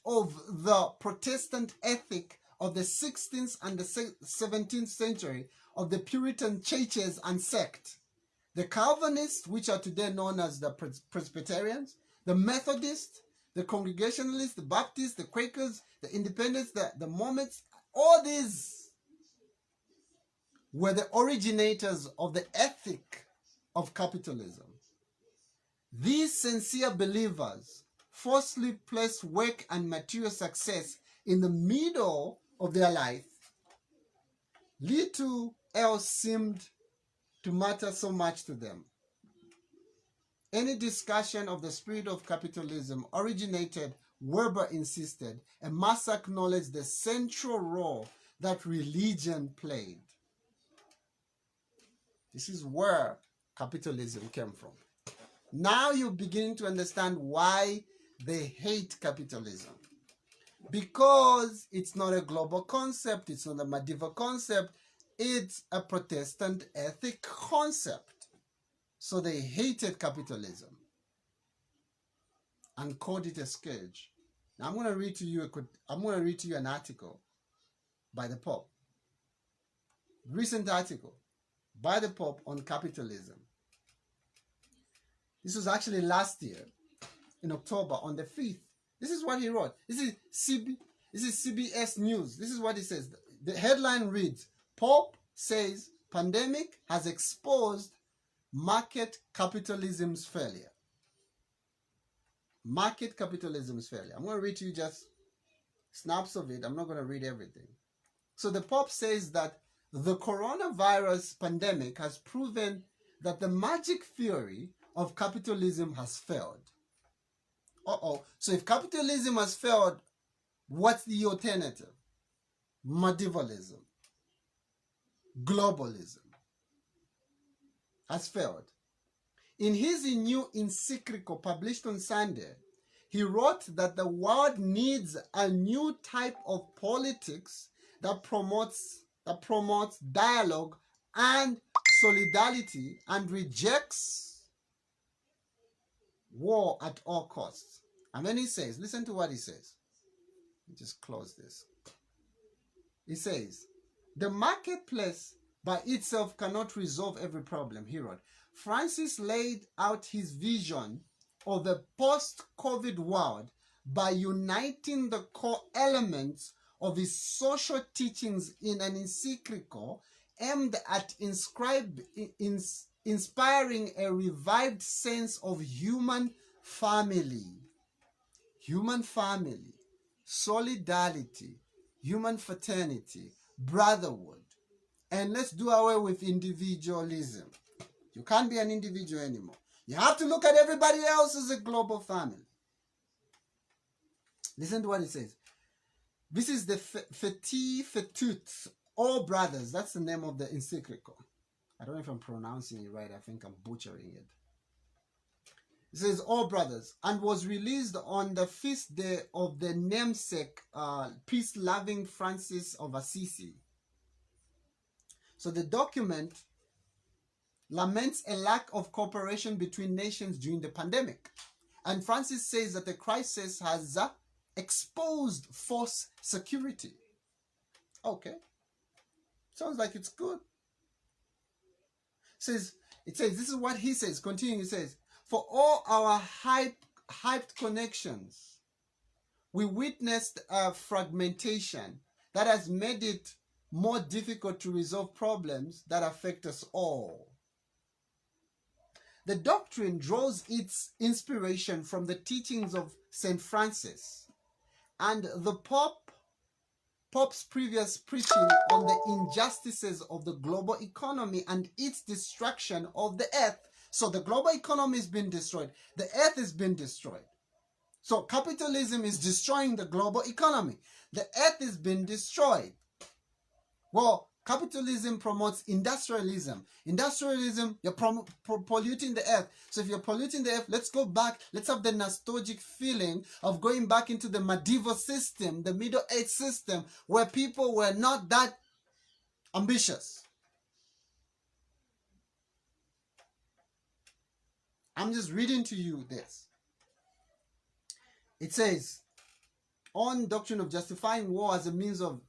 of the Protestant ethic of the 16th and the 17th century of the Puritan churches and sect. The Calvinists, which are today known as the Presbyterians, the Methodists, the Congregationalists, the Baptists, the Quakers, the Independents, the Mormons, all these were the originators of the ethic of capitalism. These sincere believers falsely placed work and material success in the middle of their life. Little else seemed to matter so much to them. Any discussion of the spirit of capitalism originated, Weber insisted, and must acknowledge the central role that religion played. This is where capitalism came from. Now you're beginning to understand why they hate capitalism. Because it's not a global concept, it's not a medieval concept, it's a Protestant ethic concept. So they hated capitalism and called it a scourge. Now I'm going to read to you an article by the Pope. Recent article by the Pope on capitalism. This was actually last year in October on the 5th. This is what he wrote. This is CBS News. This is what he says. The headline reads, Pope says pandemic has exposed market capitalism's failure. Market capitalism's failure. I'm going to read to you just snaps of it. I'm not going to read everything. So the Pope says that the coronavirus pandemic has proven that the magic theory of capitalism has failed. So if capitalism has failed, what's the alternative? Medievalism. Globalism has failed. In his new encyclical published on Sunday, he wrote that the world needs a new type of politics that promotes dialogue and solidarity and rejects war at all costs. And then he says, listen to what he says. Let me just close this. He says, the marketplace by itself cannot resolve every problem, he wrote. Francis laid out his vision of the post-COVID world by uniting the core elements of his social teachings in an encyclical aimed at inspiring a revived sense of human family. human family, solidarity, human fraternity, brotherhood, and let's do away with individualism. You can't be an individual anymore. You have to look at everybody else as a global family. Listen to what it says. This is the Feti Fetut, all brothers. That's the name of the encyclical. I don't know if I'm pronouncing it right. I think I'm butchering it. It says, all brothers, and was released on the feast day of the namesake, peace-loving Francis of Assisi. So the document laments a lack of cooperation between nations during the pandemic. And Francis says that the crisis has exposed false security. Okay. Sounds like it's good. It says, this is what he says, continuing, he says, for all our hyped connections, we witnessed a fragmentation that has made it more difficult to resolve problems that affect us all. The doctrine draws its inspiration from the teachings of St. Francis and the Pope's previous preaching on the injustices of the global economy and its destruction of the earth. So the global economy has been destroyed. The earth has been destroyed. So capitalism is destroying the global economy. The earth has been destroyed. Well, capitalism promotes industrialism. Industrialism, you're polluting the earth. So if you're polluting the earth, let's go back. Let's have the nostalgic feeling of going back into the medieval system, the Middle Age system, where people were not that ambitious. I'm just reading to you this. It says, on doctrine of justifying war as a means of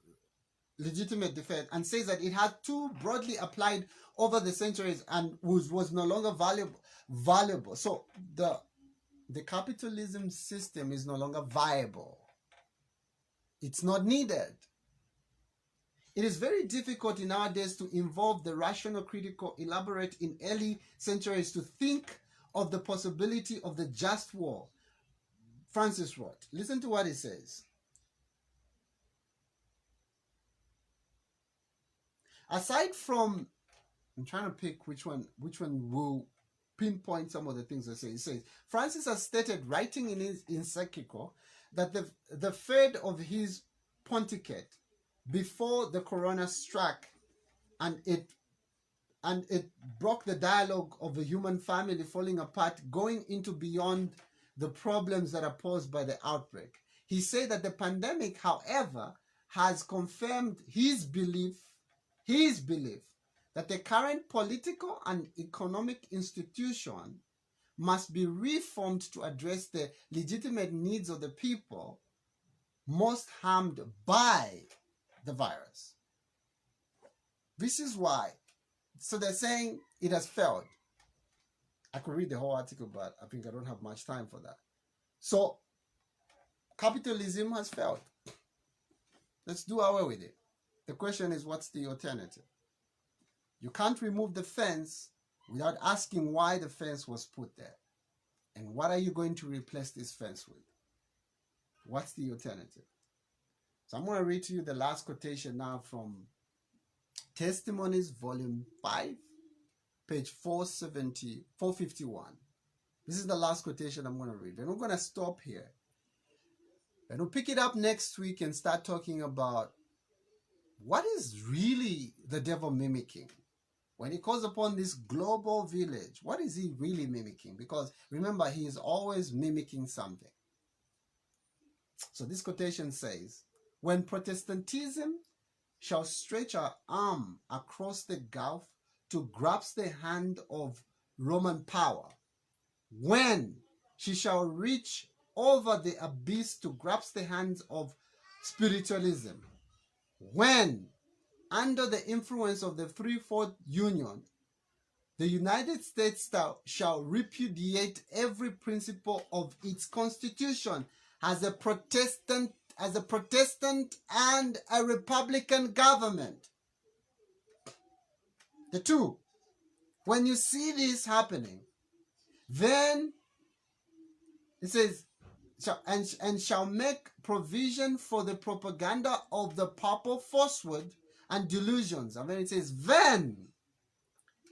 legitimate defense, and says that it had too broadly applied over the centuries and was no longer valuable. So the capitalism system is no longer viable. It's not needed. It is very difficult in our days to involve the rational, critical, elaborate in early centuries to think of the possibility of the just war. Francis wrote. Listen to what he says. Aside from, I'm trying to pick which one will pinpoint some of the things I say. He says, Francis has stated, writing in his encyclical, that the third of his pontificate before the corona struck and it broke the dialogue of the human family falling apart, going into beyond the problems that are posed by the outbreak. He said that the pandemic, however, has confirmed his belief that the current political and economic institution must be reformed to address the legitimate needs of the people most harmed by the virus. This is why. So they're saying it has failed. I could read the whole article, but I think I don't have much time for that. So capitalism has failed. Let's do away with it. The question is, what's the alternative? You can't remove the fence without asking why the fence was put there. And what are you going to replace this fence with? What's the alternative? So I'm going to read to you the last quotation now from Testimonies, Volume 5, page 451. This is the last quotation I'm going to read. And we're going to stop here. And we'll pick it up next week and start talking about what is really the devil mimicking. When he calls upon this global village, what is he really mimicking? Because remember, he is always mimicking something. So this quotation says, when Protestantism shall stretch her arm across the gulf to grasp the hand of Roman power, when she shall reach over the abyss to grasp the hands of spiritualism, when, under the influence of the threefold union, the United States shall repudiate every principle of its constitution as a Protestant and a Republican government. The two. When you see this happening, then it says, and shall make provision for the propaganda of the purple falsehood and delusions. And then it says, then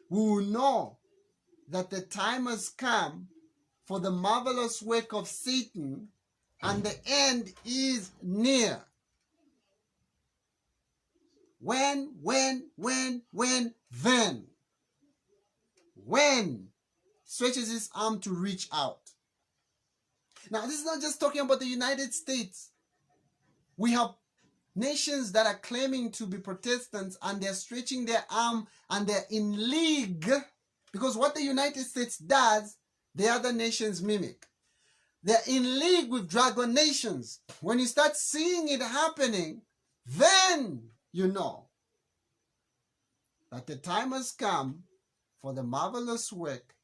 we will know that the time has come for the marvelous work of Satan, and the end is near. When, then. When stretches his arm to reach out. Now, this is not just talking about the United States. We have nations that are claiming to be Protestants, and they're stretching their arm, and they're in league, because what the United States does, the other nations mimic. They're in league with dragon nations. When you start seeing it happening, then you know that the time has come for the marvelous work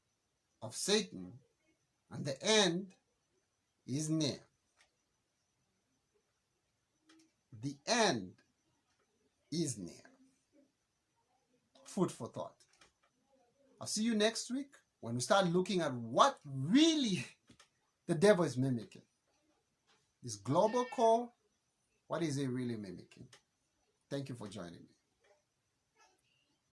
of Satan, and the end is near. The end is near. Food for thought. I'll see you next week when we start looking at what really the devil is mimicking. This global call, what is it really mimicking? Thank you for joining me.